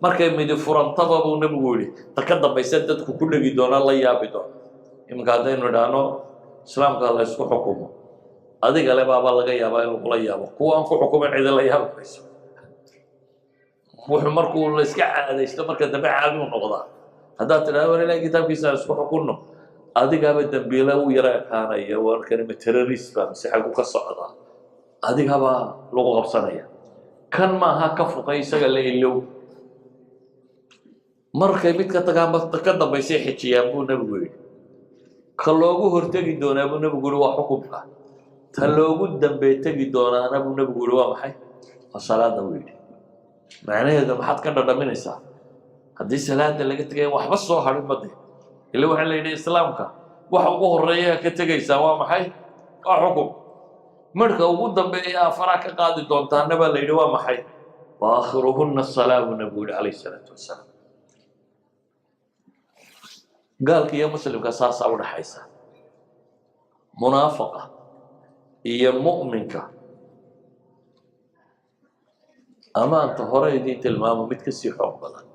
markay midi furantaba buu nabigu yidhi ta ka dambaysa dadku ku dhegi doona la yaabi doona iminka haddaynu idhaahno islaamka la ysku xukumo adiga le baabaa laga yaabaa in lagula yaabo kuwa aan ku xukumin cidi la yaabi mayso wuxuu markuu la iska caadaysto marka dambe caadi u noqdaa haddaad tidhahdo war ilahay kitaabkiisa aan isku xukunno adigaaba dambiila u yara ekaanaya warkanima terrorist baa mise xagu ka socdaa adigabaa lagu qabsanaya kan maaha ka fuqay isaga la ilow markay mid ka tagaan ka dambaysay xijiyaan buu nabigu yidhi ka loogu hortegi doonaa buu nabigu yidhi waa xukunka ta loogu dambey tegi doonaana buu nabigu yidhi waa maxay waa salaada buu yidhi macnaheeda maxaad ka dhadhaminaysaa haddii salaada laga tegaya waxba soo harin made ila waxaa la yidhi islaamka waxa ugu horeeya ka tegaysaa waa maxay waa xukun marka ugu dambeeya afaraa ka qaadi doontaana baa la yidhi waa maxay wa aakhiruhunna asalaa buu nabigu yidhi calayhi salaatu wasalaam gaalka iyo muslimka saasaa u dhaxaysa munaafaqa iyo mu'minka amaanta hore idiin tilmaamo mid ka sii xoog badan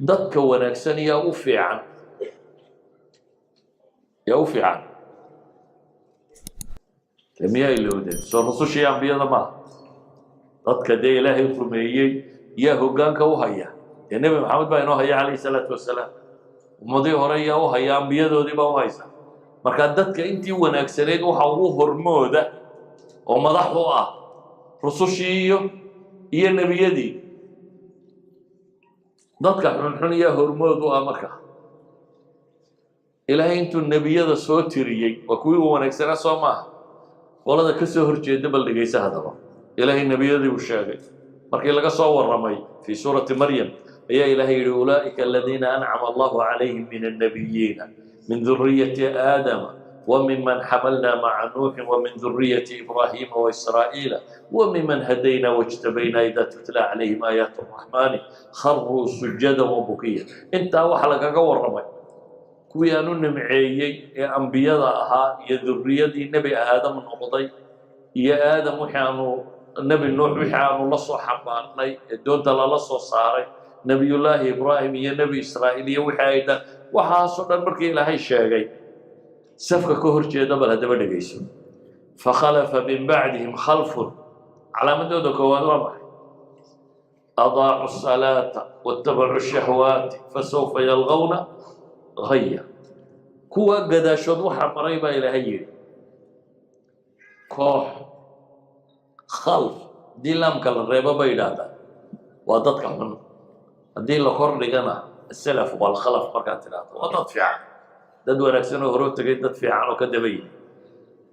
dadka wanaagsan yaa u fiican miyaa ilowdeen soo rusushii ambiyada maaha dadka dee ilaahay rumeeyey yaa hoggaanka u haya dee nebi maxamed baa inoo haya calayhi salaatu wasalaam ummadii hore yaa u haya ambiyadoodii baa u haysa marka dadka intii wanaagsanayd waxa ugu hormooda oo madax u ah rusushii iyo nebiyadii dadka xunxun yaa hormood u ah marka ilaahay intuu nebiyada soo tiriyey waa kuwii u wanaagsanaa soo maaha qolada ka soo horjeeda bal dhegaysa haddaba ilaahay nebiyadii uu sheegay markii laga soo warramay fi suurati maryam ayaa ilaahay yidhi ulaa'ika aladiina ancama allahu calayhim min annabiyiina min duriyati aadama وممن حملنا مع نوح ومن ذرية إبراهيم وإسرائيل وممن هدينا واجتبينا إذا تتلى عليهم آيات الرحمن خروا سجدا وبكيا انت وحلقة قور رمي كويانو نمعيي يا أنبياء يا ذرية نبي آدم النقضي يا آدم وحانو نبي نوح وحانو لصو حبارني دون تلا لصو صاري نبي الله إبراهيم يا نبي إسرائيل يا وحايدا وحاصل المركي لهي الشاقي سفك كهر جيدا بل هذا بدقيسو فخلف من بعدهم خلف على مدود كوان وضع أضاعوا الصلاة واتبعوا الشهوات فسوف يلغون غيا كوا قدا شدوحا قريبا إلى هي كوح خلف دي لامك الريبة بيدادا وضدك من دي لكور لغنا السلف والخلف مركات ثلاثة وضد فيها dad wanaagsan oo hore u tagay dad fiican oo ka dabayay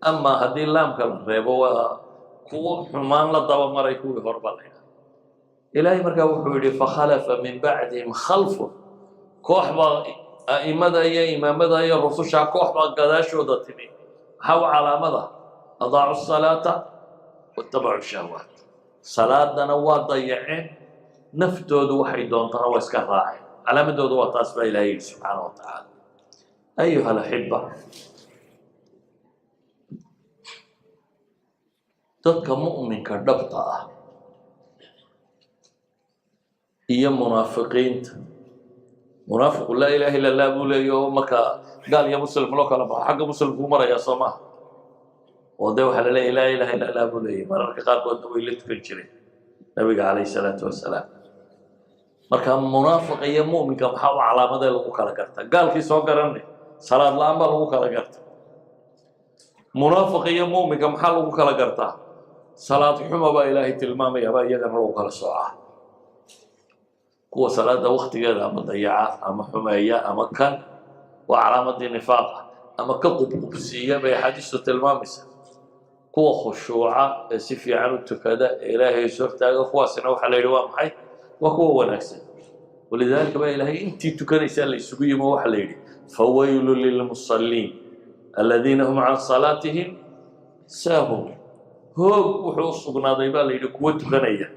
ama haddii laamka la reebo waa kuwo xumaan la daba maray kuwii horba la yidhaha ilaahay markaa wuxuu yidhi fakhalafa min bacdihim khalfun koox baa a'imada iyo imaamada iyo rususha koox baa gadaashooda timi maxaa u calaamada adaacu salaata wattabacu shahawaat salaadana waa dayaceen naftoodu waxay doontana waa iska raaceen calaamadoodu waa taas baa ilaahay yidhi subxaana wa tacaala أيها الأحبة dadka mu'minka dhabta ah iyo munaafiqiinta munaafiqu laa ilaaha illa allah buu leeyahay marka gaal iyo muslim loo kala baxo xagga muslimku maraya soo maaha oo dee waxaa la leeyahay laa ilaaha illa allah buu leeyahay mararka qaarkoodna way la tukan jireen nabiga calayhi salaatu wasalaam marka munaafiq iyo mu'minka maxaa u calaamadee lagu kala gartaa gaalkii soo garanay salaad la'aan baa lagu kala gartaa munaafiq iyo mu'minka maxaa lagu kala gartaa salaad xumo baa ilaahay tilmaamaya baa iyagana lagu kala soocaa kuwa salaada waqtigeeda ama dayaca ama xumeeya ama kan waa calaamadii nifaaqa ama ka qubqubsiiya bay axaadiistu tilmaamaysa kuwa khushuuca ee si fiican u tukada ee ilaahay is hortaaga kuwaasina waxaa la yidhi waa maxay waa kuwa wanaagsan walidaalika baa ilaahay intii tukanaysaa la isugu yimo waxaa la yidhi fawaylu lilmusalliin aladiina hum can salaatihim saahun hoog wuxuu u sugnaaday baa la yidhi kuwa tukanaya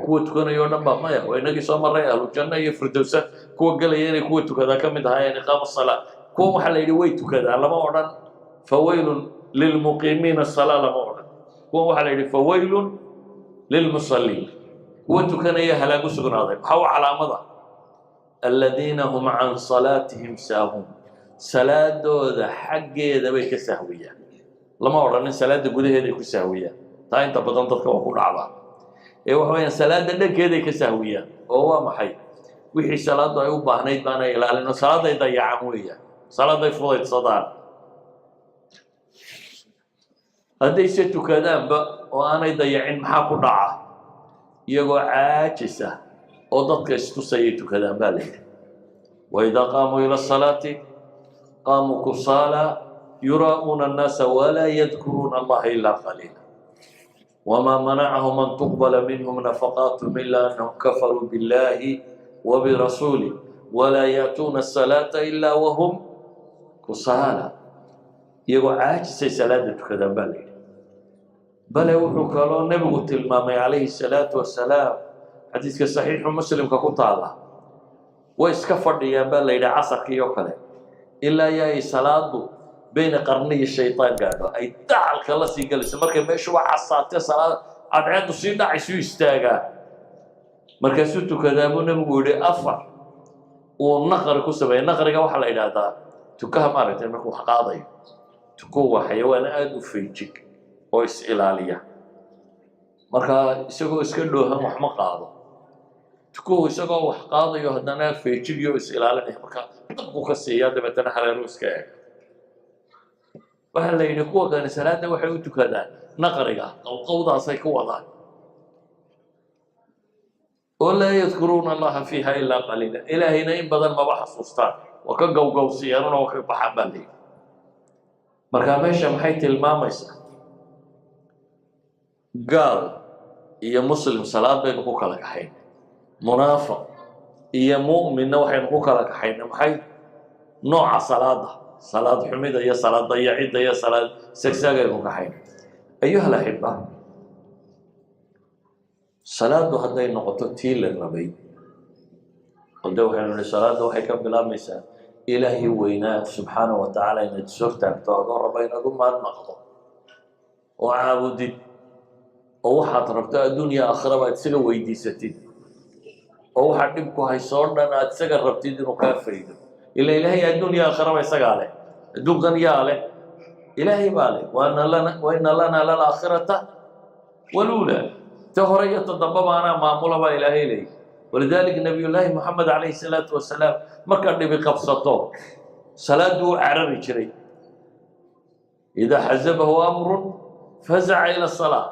kuwa tukanaya oo dhan baa maya waa inagii soo marray ahlujanna iyo firdowsa kuwa gelaya inay kuwa tukadaa ka mid ahaayeen iqaama salaa kuwa waxaa la yidhi way tukadaan lama odhan fawaylun lilmuqiimiina salaa lama odhan kuwa waxaa la yidhi fawaylun lilmusalliin kuwa tukanaya halaag u sugnaaday maxaa u calaamada aladiina hum can salaatihim saahun salaadooda xaggeeda bay ka sahwiyaan lama odhanin salaada gudaheeday ku sahwiyaan taa inta badan dadka waa ku dhacdaa ee waxa weeyaan salaada dhankeeday ka sahwiyaan oo waa maxay wixii salaadu ay u baahnayd baana ilaalino salaaday dayacaan weeyaan salaaday fudaydsadaan hadday se tukadaanba oo aanay dayacin maxaa ku dhaca iyagoo caajisa oo dadka istusayay tukadaan baa layidhi waidaa qaamuu ila asalaati qaamuu kusaala yuraa'uuna annaasa walaa yadkuruuna allaha ilaa qaliila wamaa manacahum an tuqbala minhum nafaqaatuhum ilaa annahum kafaruu billahi wabirasuulih walaa ya'tuuna asalaata ilaa wahum kusaala iyagoo caajisay salaada tukadaan baa layidhi bale wuxuu kaloo nebigu tilmaamay calayhi salaatu wasalaam xadiiska saxiixu muslimka ku taala way iska fadhiyaan baa la yidhi casarkii oo kale ilaa yaa ay salaadu bayna qarniyi shaytaan gaadho ay dacalka la sii galayso markay meeshu waa casaatee salaad cadceeddu sii dhacaysu istaagaa markaasuu tukadaa buu nebigu yidhi afar uu naqri ku sameeyey naqriga waxaa la yidhaahdaa tukaha maaragtay markuu wax qaadayo tukuhu waa xayawaan aada u feejig oo is ilaaliya markaa isagoo iska dhoohan wax ma qaado tukuhu isagoo wax qaadayo haddana feejigiyo is ilaalinaya markaa dabbuu ka siiyaa dabeetana hareeruu iska eega waxaa la yidhi kuwa kani salaada waxay u tukadaan naqriga qowqowdaasay ku wadaan oo laa yadkuruuna allaha fiiha ilaa qaliila ilaahayna in badan maba xasuustaan waa ka gowgowsiyaanuna waa ka baxaan baa layidhi markaa meesha maxay tilmaamaysaa gaal iyo muslim salaad baynu ku kala kaxayn munaafiq iyo mu'minna waxaynu ku kala kaxaynay maxay nooca salaada salaad xumida iyo salaad dayacida iyo salaad sagsaagaynu ku kaxayn ayuha alaxiba salaadu hadday noqoto tii la rabay ode waxaynu nihi salaada waxay ka bilaabmaysaa ilaahay weynaa subxaana wa tacaala inaad soo taagto adoo raba inaad u mahadnaqdo oo caabudid oo waxaad rabto adduunya aakhiraba aad isaga weydiisatid oo waxaad dhib ku hayso o dhan aad isaga rabtid inuu kaa faydo ila ilaahay adduunya aakhiraba isagaa leh adduunkan yaa leh ilaahay baa leh waina lanaa lalaakhirata waluula ta hore iyo ta damba baanaa maamula baa ilaahay leeyay walidaalika nabiyullaahi moxamed calayhi salaatu wasalaam markaad dhibi qabsato salaaduu u carari jiray idaa xasabahu amrun fazaca ila salaa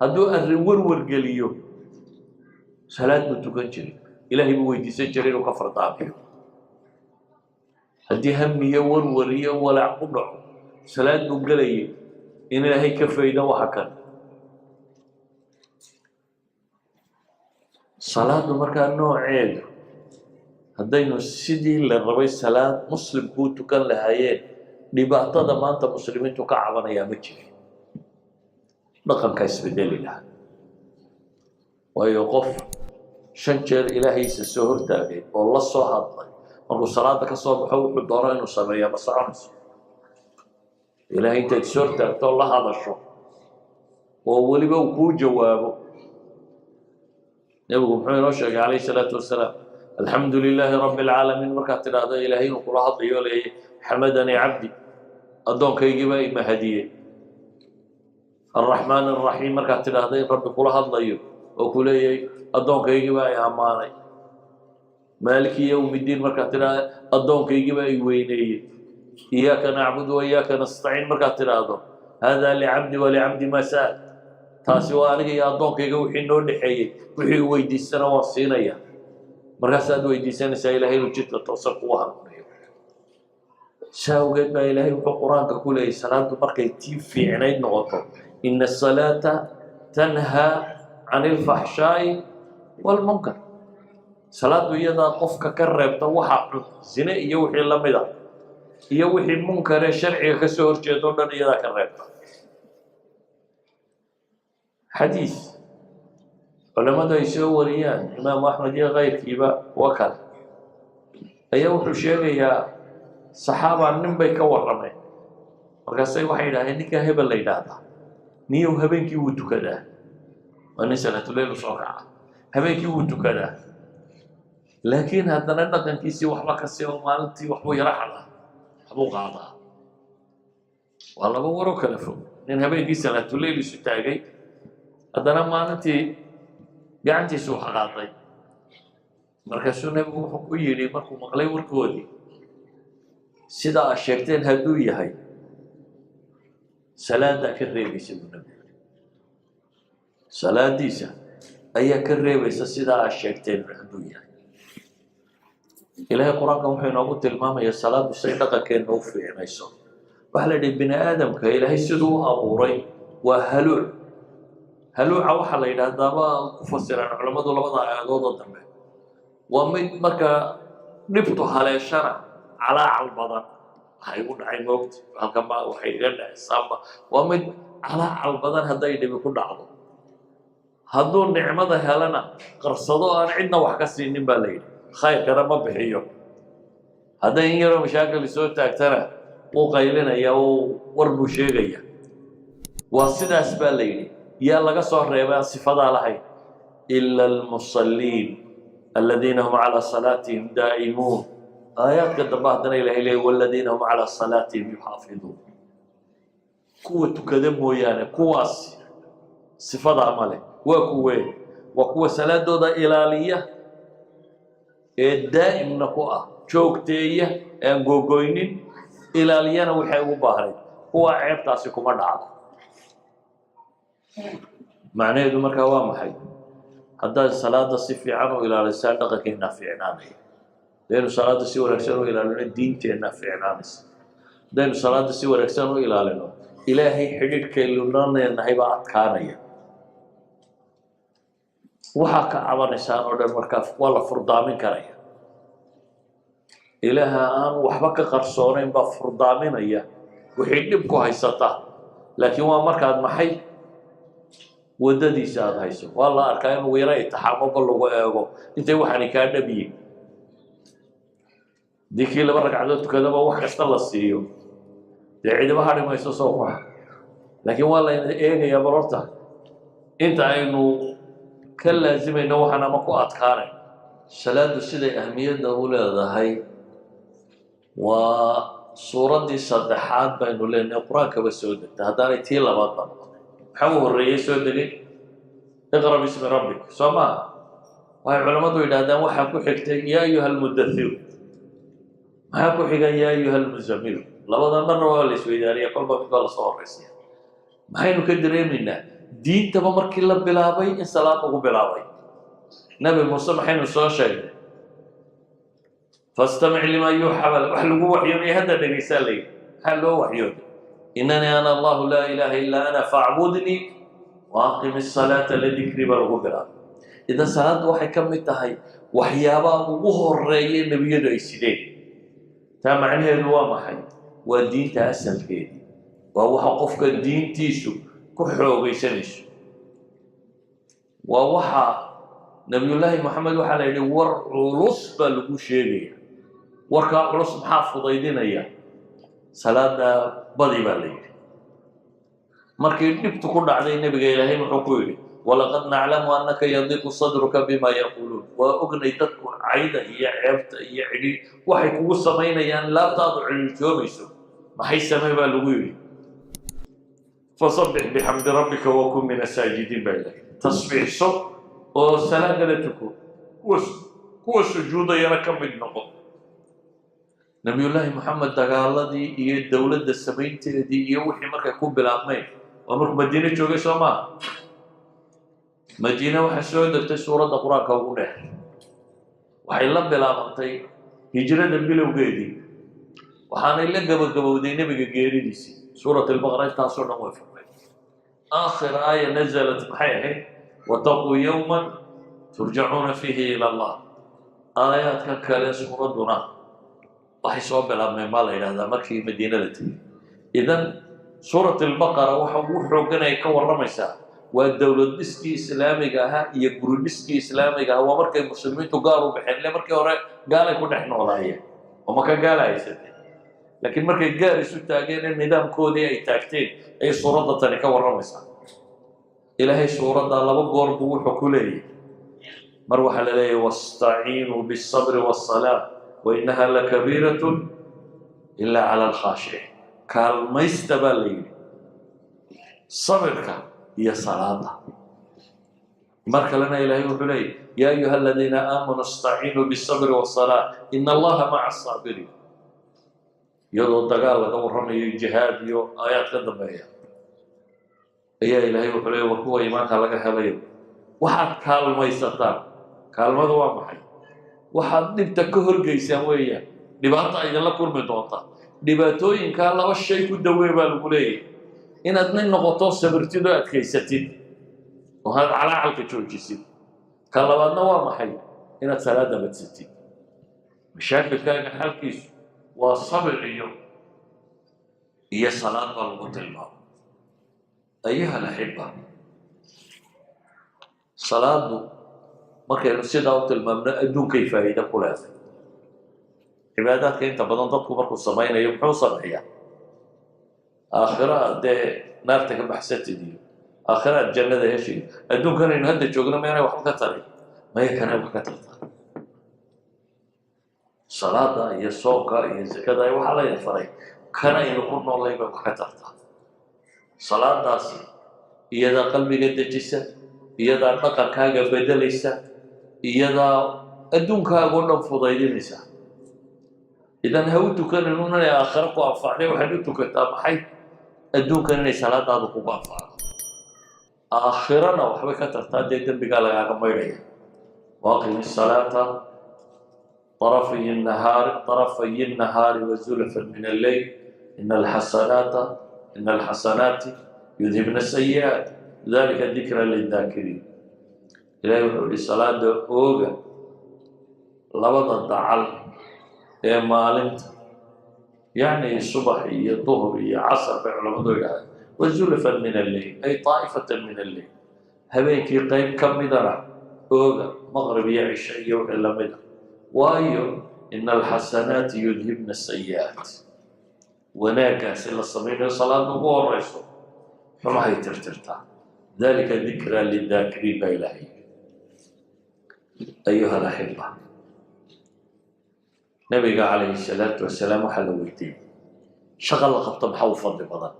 hadduu arrin warwar geliyo salaad buu tukan jiray ilaahay buu weydiisan jiray inuu ka fardaamiyo haddii hamiyo warwar iyo walaac ku dhaco salaad buu gelayay in ilaahay ka faydo waxa kan salaadu markaa nooceedu haddaynu sidii la rabay salaad muslimkuu tukan lahaayeen dhibaatada maanta muslimiintu ka cabanayaa ma jirin dhaqanka isbedeli lahaa waayo qof 5 jeer ilaahaysa soo hortaagay oo la soo hadlay markuu salaada ka soo baxo wuxuu doono inuu sameeyo ma soconayso ilaahay intaad soo hortaagto la hadasho oo weliba uu kuu jawaabo nebigu muxuu inoo sheegay calayhi salaatu wasalaam alxamdu lilaahi rabbi alcaalamiin markaad tidhaahdo ilaahay inuu kula hadlayo leeyay xamadanii cabdi addoonkaygiibaa i mahadiyey الرحمن الرحيم markaad tidhaahdo in rabbi kula hadlayo oo ku leeyahay addoonkaygiibaa i ammaanay maaliki yowmiddiin markaad tidhaahdo addoonkaygiibaa i weyneeyey iyaaka nacbudu wa iyaaka nastaciin markaad tidhaahdo haadaa licabdi walicabdi maa sa'al taasi waa aniga iyo addoonkayga wixii noo dhexeeyey wixii weydiistana waan siinaya markaasaad weydiisanaysaa ilaahay inuu jidka toosan kugu hanuuniyo saa awgeed baa ilaahay wuxuu qur-aanka ku leeyay salaadu markay tii fiicnayd noqoto ina asalaata tanhaa can ilfaxshaa'i waalmunkar salaadu iyadaa qofka ka reebta waxa xun zine iyo wixii la mid a iyo wixii munkaree sharciga ka soo horjeeda o dhan iyadaa ka reebta xadiis culamadu ay soo wariyaan imaamu axmed iyo kayrkiiba kuwa kale ayaa wuxuu sheegayaa saxaaba nin bay ka warrameen markaasay waxay yidhahdeen ninkaa hebel la yidhaahdaa niyow habeenkii wuu tukadaa waa nin salaatuleyl u soo kaca habeenkii wuu tukadaa laakiin haddana dhaqankiisii waxba ka sii oo maalintii waxbuu yara xadaa waxbuu qaadaa waa laba waroo kala fog nin habeenkii salaatuleyl isu taagay haddana maalintii gacantiisu wax qaaday markaasuu nebigu wuxuu ku yidhi markuu maqlay warkoodii sidaa aad sheegteen hadduu yahay salaadaa ka reebaysa buu nebigu salaadiisa ayaa ka reebaysa sidaa aad sheegteen hadduu yahay ilaahay qur-aanka wuxuu inoogu tilmaamayaa salaadu say dhaqankeenna u fiicnayso waxaa la yidhi bini aadamka ilaahay siduu u abuuray waa haluuc haluuca waxaa la yidhaahdaaba ku fasiraan culammadu labada aayadoodoo dambe waa mid markaa dhibtu haleeshana calaacal badan waxay u dhacay moogta halkan baa waxay iga dhacaysaaba waa mid calaacal badan hadday dhibi ku dhacdo hadduu nicmada helana qarsado aan cidna wax ka siinin baa la yidhi khayrkana ma bixiyo hadday in yaroo mashaakil soo taagtana wuu qaylinaya uu war buu sheegaya waa sidaas baa la yidhi yaa laga soo reebay aan sifadaa lahayn ila almusalliin aladiina hum calaa salaatihim daa'imuun aayaadka dambe haddana ilahay leeyay waladiina hum calaa salaatihim yuxaafiduun kuwa tukada mooyaane kuwaas sifadaa ma leh waa kuwee waa kuwa salaadooda ilaaliya ee daa'imna ku ah joogteeya aan googoynin ilaaliyana waxay ugu baahnayd kuwa ceebtaasi kuma dhacdo macnaheedu markaa waa maxay haddaad salaada si fiican u ilaalisaan dhaqankeennaa fiicnaanaya haddaynu salaada si wanaagsan u ilaalino diinteennaa fiicnaanaysa haddaynu salaada si wanaagsan u ilaalino ilaahay xidhiidhkaynu la leenahay baa adkaanaya waxaa ka cabanaysaan oo dhan markaa waa la furdaamin karaya ilaaha aan waxba ka qarsoonayn baa furdaaminaya wixii dhib ku haysata laakiin waa markaad maxay waddadiisa aad hayso waa la arkaa inuu yara itixaamaba lagu eego intay waxaani kaa dhabiyin dikii laba ragcadood tukadaba wax kasta la siiyo dee cidiba hadhi mayso soo baxa laakiin waa layna eegayaa bal horta inta aynu ka laazimayno waxaan ama ku adkaanay salaadu siday ahmiyadda u leedahay waa suuraddii saddexaad baynu leenahay qur-aankaba soo degta haddaanay tii labaad ba noqotay maxaa u horreeyey soo degay iqra bismi rabbik soo maaha waxay culammadu yidhaahdaan waxaa ku xigtay yaa ayuha almudathiru maxaa ku xigan yaa ayuha almuzammilu labadan dhanna waa la isweydaariya kolba mid baa lasoo horraysiya maxaynu ka dareemaynaa diintaba markii la bilaabay in salaad lagu bilaabay nabi muuse maxaynu soo sheegnay fastamic limaa yuuxaa wax lagu waxyoonay hadda dhegaysaa layidhi maxaa loo waxyooday inanii ana allahu laa ilaaha illaa ana faacbudnii waaqim isalaata lidikri baa lagu bilaabay idan salaadda waxay ka mid tahay waxyaabaha ugu horeeya nebiyadu ay sideen taa macnaheedu waa maxay waa diinta asalkeedii waa waxa qofka diintiisu ku xoogaysanayso waa waxa nabiyullaahi maxamed waxaa la yidhi war culus baa lagu sheegaya warkaa culus maxaa fudaydinaya salaada badi baa la yidhi markii dhibtu ku dhacday nebiga ilaahay wuxuu ku yidhi walaqad naclamu annaka yadiqu sadruka bima yaquuluun waa ognay dadku cayda iyo ceebta iyo cidhi waxay kugu samaynayaan laabtaadu cidhiidhjoomayso maxay samee baa lagu yidhi fasabbix bixamdi rabbika wakun min asaajidiin baa ilahay tasbiixso oo salaadana tuko kuwa sujuudayana ka mid noqo nabiyullaahi maxamed dagaaladii iyo dowladda samaynteedii iyo wixii markay ku bilaabmeen waa markuu madiine joogay soo maaha madiine waxay soo degtay suuradda qur-aanka ugu dheer waxay la bilaabantay hijrada bilowgeedii waxaanay la gabagabowday nebiga geeridiisii suurat albaqara intaasoo dhan way furmay aakhir aaya nazalat maxay ahayd wataquu yowman turjacuuna fiihi ila allah aayaadka kale suuradduna waxay soo bilaabmeen baa la yidhahdaa markii madiinada tegey idan suurat albaqara waxa ugu xooggan ay ka warramaysaa waa dowlad dhiskii islaamiga ahaa iyo guri dhiskii islaamiga ahaa waa markay muslimiintu gaar u baxeen ile markii hore gaalay ku dhex noolaayeen oo maka gaala haysatay laakiin markay gaar isu taageen in nidaamkoodii ay taagteen ayay suuradda tani ka warramaysaa ilaahay suuradda laba goor buu wuxuu ku leeyahay mar waxaa la leeyahay wastaciinuu biالsabri waالsalaa wainaha lakabiiratun ilaa cala alkhaashiciin kaalmaysta baa la yidhi sabirka iyo salaada mar kalena ilaahay wuxuu leeyahy yaa ayuha aladiina aamanuu istaciinuu biالsabri waالsalaa ina allaha maca asaabiriin iyadoo dagaal laga warramayo jihaad iyo aayaad ka dambeeya ayaa ilaahay wuxuu leeyahy war kuwa iimaanka laga helayo waxaad kaalmaysataan kaalmadu waa maxay waxaad dhibta ka horgeysaan weeyaan dhibaata idinla kulmi doonta dhibaatooyinkaa laba shay ku dawee baa lagu leeyahay inaad nin noqoto sabirtid oo adkaysatid oo aad calaacalka joojisid ka labaadna waa maxay inaad salaada badsatid mashaakilkaaga xalkiisu waa sabir iyo salaad baa lagu tilmaamo ayuha alaxiba salaadu markaynu sidaa u tilmaamno adduunkay faa'iida ku leedahay cibaadaadka inta badan dadku markuu samaynayo muxuu sameeyaa aakhira dee naarta ka baxsatid iyo aakhiraad jannada heshiyo adduunkanaynu hadda joogno meynay waxba ka taray maya kanay wax ka tartaa salaada iyo soonka iyo zakada waxaa layna faray kanaynu ku noolay bay wax ka tartaa salaadaasi iyadaa qalbiga dejisa iyadaa dhaqankaaga bedelaysa iyadaa adduunkaagoo dhan fudaydinaysa idan ha u tukanin inay aakhiro ku anfacday waxaad u tukataa maxay adduunkan inay salaadaadu kugu anfacdo aakhirana waxbay ka tartaa dee dembigaa lagaaga maydhaya waaqimi salaata طرفي النهار وزلفا من الليل إن الحسنات يذهبن السيئات ذلك ذكرى للذاكرين إلهي وحولي صلاة أوغا لبضا دعال إيه مالنت يعني الصبح هي الظهر هي عصر في علماء وزلفا من الليل أي طائفة من الليل هبينكي قيب كم مدرع أوغا مغرب عشاء إلا مدر وايو إن الحسنات يذهبن السيئات وناكا سلا الصبيح صلاة نبوة الرئيسو فما هي ترترتا ذلك ذكرى للذاكرين بإلهي أيها الأحبة نبي عليه الصلاة والسلام حلويتين شغل قبط محوفا ببضان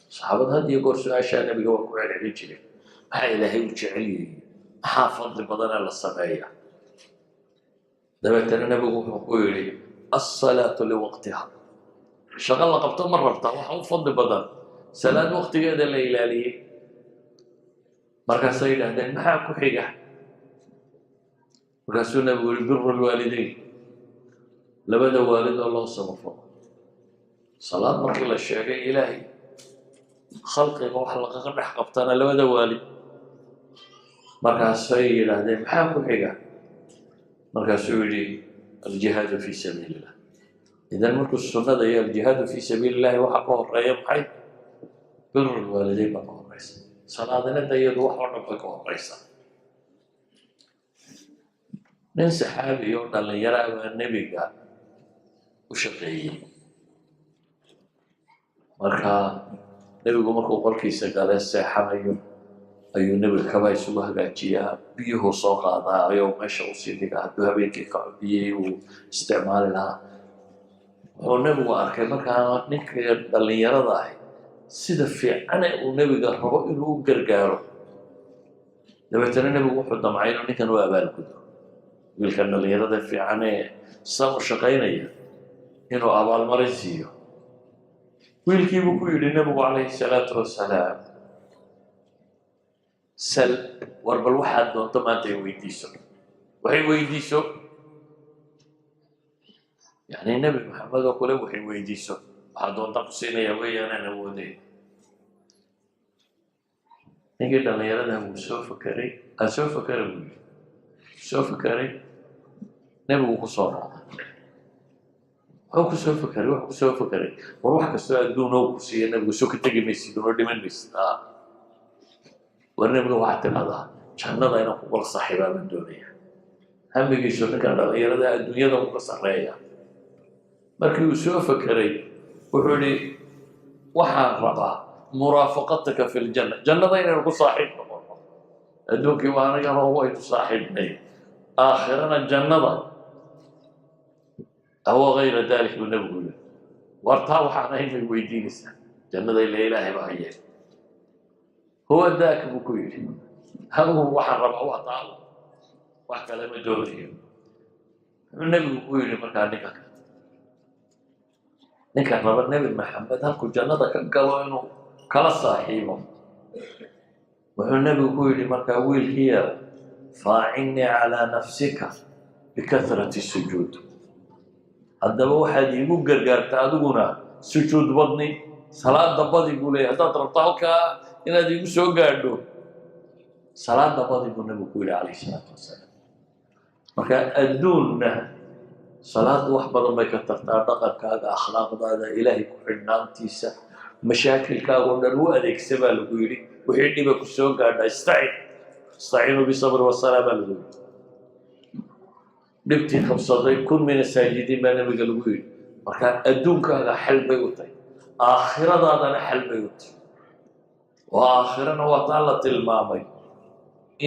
صحابة هذه يقول سؤال شاء نبي وكو على رجلي ما إلهي وجعلي محافظ ببضان على الصبايا دبتنا نبي وكو الصلاة لوقتها شغل قبط مرة محوفا ببضان صلاة وقت هذا الليلة مركز سيدة هذا محاكو حيقة ورسولنا بيقول بر الوالدين لبدا والد الله صرفه صلاة مركز الشيخ إلهي خلقي روح لقى قدح قبطانا لبدا والد مركز سيدة هذا محاكو حيقة مركز سيدي الجهاد في سبيل الله إذا مركز السنة هي الجهاد في سبيل الله وحقه الرأي بحي بر الوالدين بقى الرئيس صلاة ندى يدوح ونبقى الرئيس من صحابي يوم اللي يرى النبي قال وشقي مركا نبي مركو قلكيسا قال الساحة أيو نبي كما يسوها قاتشيها بيهو صوقا هذا يوم ماشا وسيدك هدوها بيكي كعبيه واستعمال لها ونبي واركي مركا نك اللي يرى ضاحي سيدا في أنا ونبي قال ربو إنه قرقارو دبتنا نبي وحو دمعين ونكن وابال كدو wiilkan dhalinyarada fiicanee saa u shaqaynaya inuu abaalmarin siiyo wiilkiibuu ku yidhi nabigu calayhi salaatu wasalaam sal war bal waxaad doonto maanta ay weydiiso waxay weydiiso yani nebi maxamed oo kale waxay weydiiso waxaad doonta ku siinaya weeyaanaan awoodeen ninkii dhalinyarada wuu soo fakeray soo fakera buu yidhi soo fakeray nebigu ku soo raacay wuxuu ku soo fakeray wax ku soo fakeray war wax kastoo adduun oo ku siiya nebigu soo ka tegi maysid oo dhiman maysid war nebigu waxaa tidhahdaa jannada inaan ku kala saaxiibaa baan doonaya hamigiisu ninkan dhalinyarada adduunyada ku ka sarreeya markii uu soo fakeray wuxuu yidhi waxaan rabaa muraafaqataka fi ljanna jannada inaynu ku saaxiib noqono adduunkii waa anaga roobo aynu saaxiibnay aakhirana jannada أو غير ذلك من نقول وارتاح حنين ويدينسا جنة إلا إله ما هي هو ذاك بكوير هم هو حرم أو طال وكلام جوري النبي بكوير مكان نكا رب النبي محمد هم كل جنة كقالوا إنه كلا صاحبه والنبي بكوير مكان ويل هي فاعني على نفسك بكثرة السجود haddaba waxaad iigu gargaarta adiguna sujuud badni salaada badi buu leeyahay haddaad rabto halkaa inaad iigu soo gaadho salaada badi buu nabigu ku yidhi calayhi salaatu wasalaam marka adduunna salaada wax badan bay ka tartaa dhaqankaaga akhlaaqdaada ilaahay ku xidhnaantiisa mashaakilkaaga oo dhan u adeegsa baa lagu yidhi wixii dhiba ku soo gaadha istaciinuu bisabri wasalaa baa lagu yidhi dhibtii qabsaday kun min asaajidiin baa nabiga lagu yidhi marka adduunkaaga xal bay u tahay aakhiradaadana xal bay u tahay oo aakhirana waa taa la tilmaamay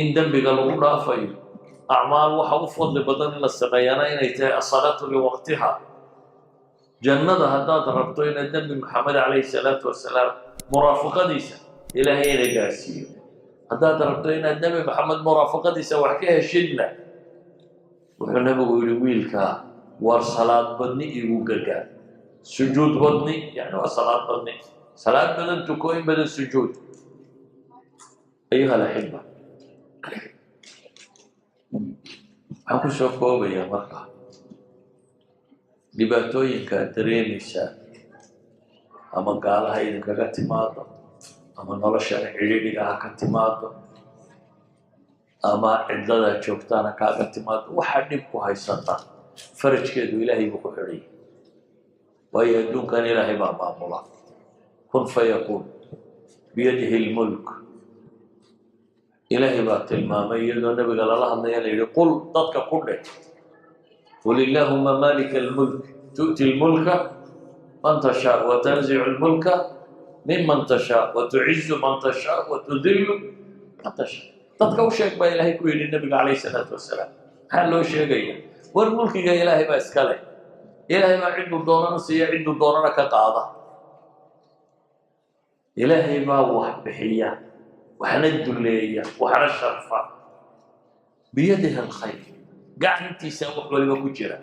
in dembiga lagu dhaafayo acmaal waxa u fadli badan in la sameeyana inay tahay asalaatu liwaqtiha jannada haddaad rabto inaad nebi maxamed calayhi salaatu wasalaam muraafaqadiisa ilaahay ina gaarsiiyo haddaad rabto inaad nebi maxamed muraafaqadiisa wax ka heshidna wuxuu nabigu yidhi wiilkaa war salaad badni iigu gargaar sujuud badni yani waa salaad badni salaad badan tuko in badan sujuud ayuha alaxiba waxaan ku soo koobayaa marka dhibaatooyinka aad dareemaysaa ama gaalaha idinkaga timaado ama nolosha cidhiidhiga ha ka timaado ama cidlada joogtaana kaaga timaado waxa dhibku haysata farajkeedu ilaahay buu ku xidhay waayo adduunkan ilaahay baa maamula kun fayakuun biyadihi lmulk ilaahay baa tilmaamay iyadoo nabiga lala hadlaya la yidhi qul dadka ku dheh qul illaahuma maalika almulk tu'ti lmulka man tashaa watanzicu lmulka miman tashaa watucizu man tashaa watudillu man tashaa dadka u sheeg baa ilaahay ku yidhi nabiga calayhi salaatu wasalaam maxaa loo sheegaya war mulkiga ilaahay baa iska leh ilaahay baa cidduu doonana siiya cidduu doonana ka qaada ilaahay baa wax bixiya waxna duleeya waxna sharfa biyadihi alkhayr gacantiisa wax waliba ku jira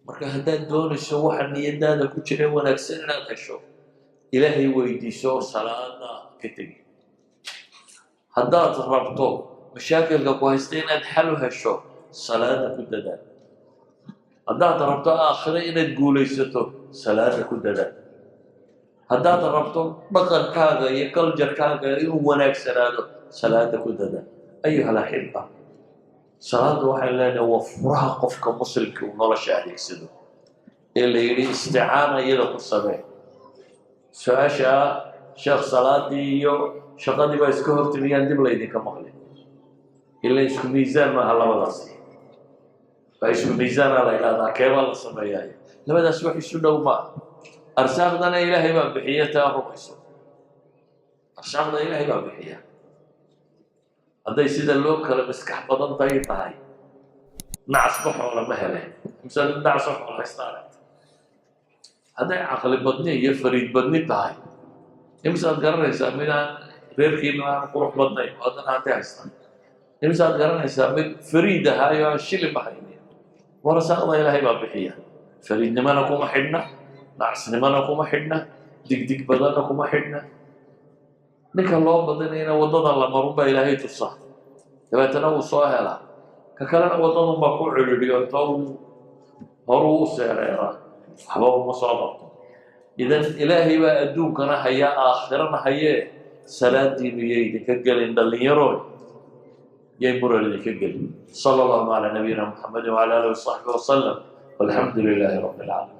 marka haddaad doonayso waxa niyadaada ku jira wanaagsan inaad hesho ilaahay weydiiso salaada ka tegi haddaad rabto mashaakilka ku haysta inaad xal u hesho salaada ku dadaal haddaad rabto aakhire inaad guulaysato salaada ku dadaal haddaad rabto dhaqankaaga iyo kaljarkaaga inuu wanaagsanaado salaada ku dadaal ayuha alaxiba salaada waxaan leenahay waa furaha qofka muslimka uu nolosha adeegsado ee la yidhi isticaana iyada ku samee su-aasha sheekh salaadii iyo shaqadii baa iska hortimiyaan dib laydinka maqlin ila isku miisaan maaha labadaasi waa isku miisaana la yidhahdaa keebaa la sameeyayo labadaas wax isu dhow maaha arsaaqdana ilaahay baa bixiya taa rumayso arsaaqda ilaahay baa bixiya hadday sida loo kala maskax badan tahay nacasba xoola ma heleen mise nacasba xoola haysta aragta hadday caqli badni iyo fariid badni tahay imisaad garanaysaa midaan reerkiina aan qurux badnayn oo haddana hantay haystaan imisaad garanaysaa mid fariid ahaayo aan shilin ba haynin warsaaqda ilaahay baa bixiya fariidnimana kuma xidhna nacasnimana kuma xidhna digdig badanna kuma xidhna ninka loo badinayna waddadan la marun baa ilaahay tusaa dabeetana wuu soo helaa ka kalena waddadun baa ku cidhidhiyo inta horuu u seereeraa waxba uma soo qabto idan ilaahay baa adduunkana hayaa aakhirana hayee salaadiinu iyo idinka gelin dhallinyarooy yay muran idinka gelin sala allahu calaa nabiyina muxamedin wacala aalihi wasaxbihi wasalam walxamdu lilaahi rabbi alcaalamiin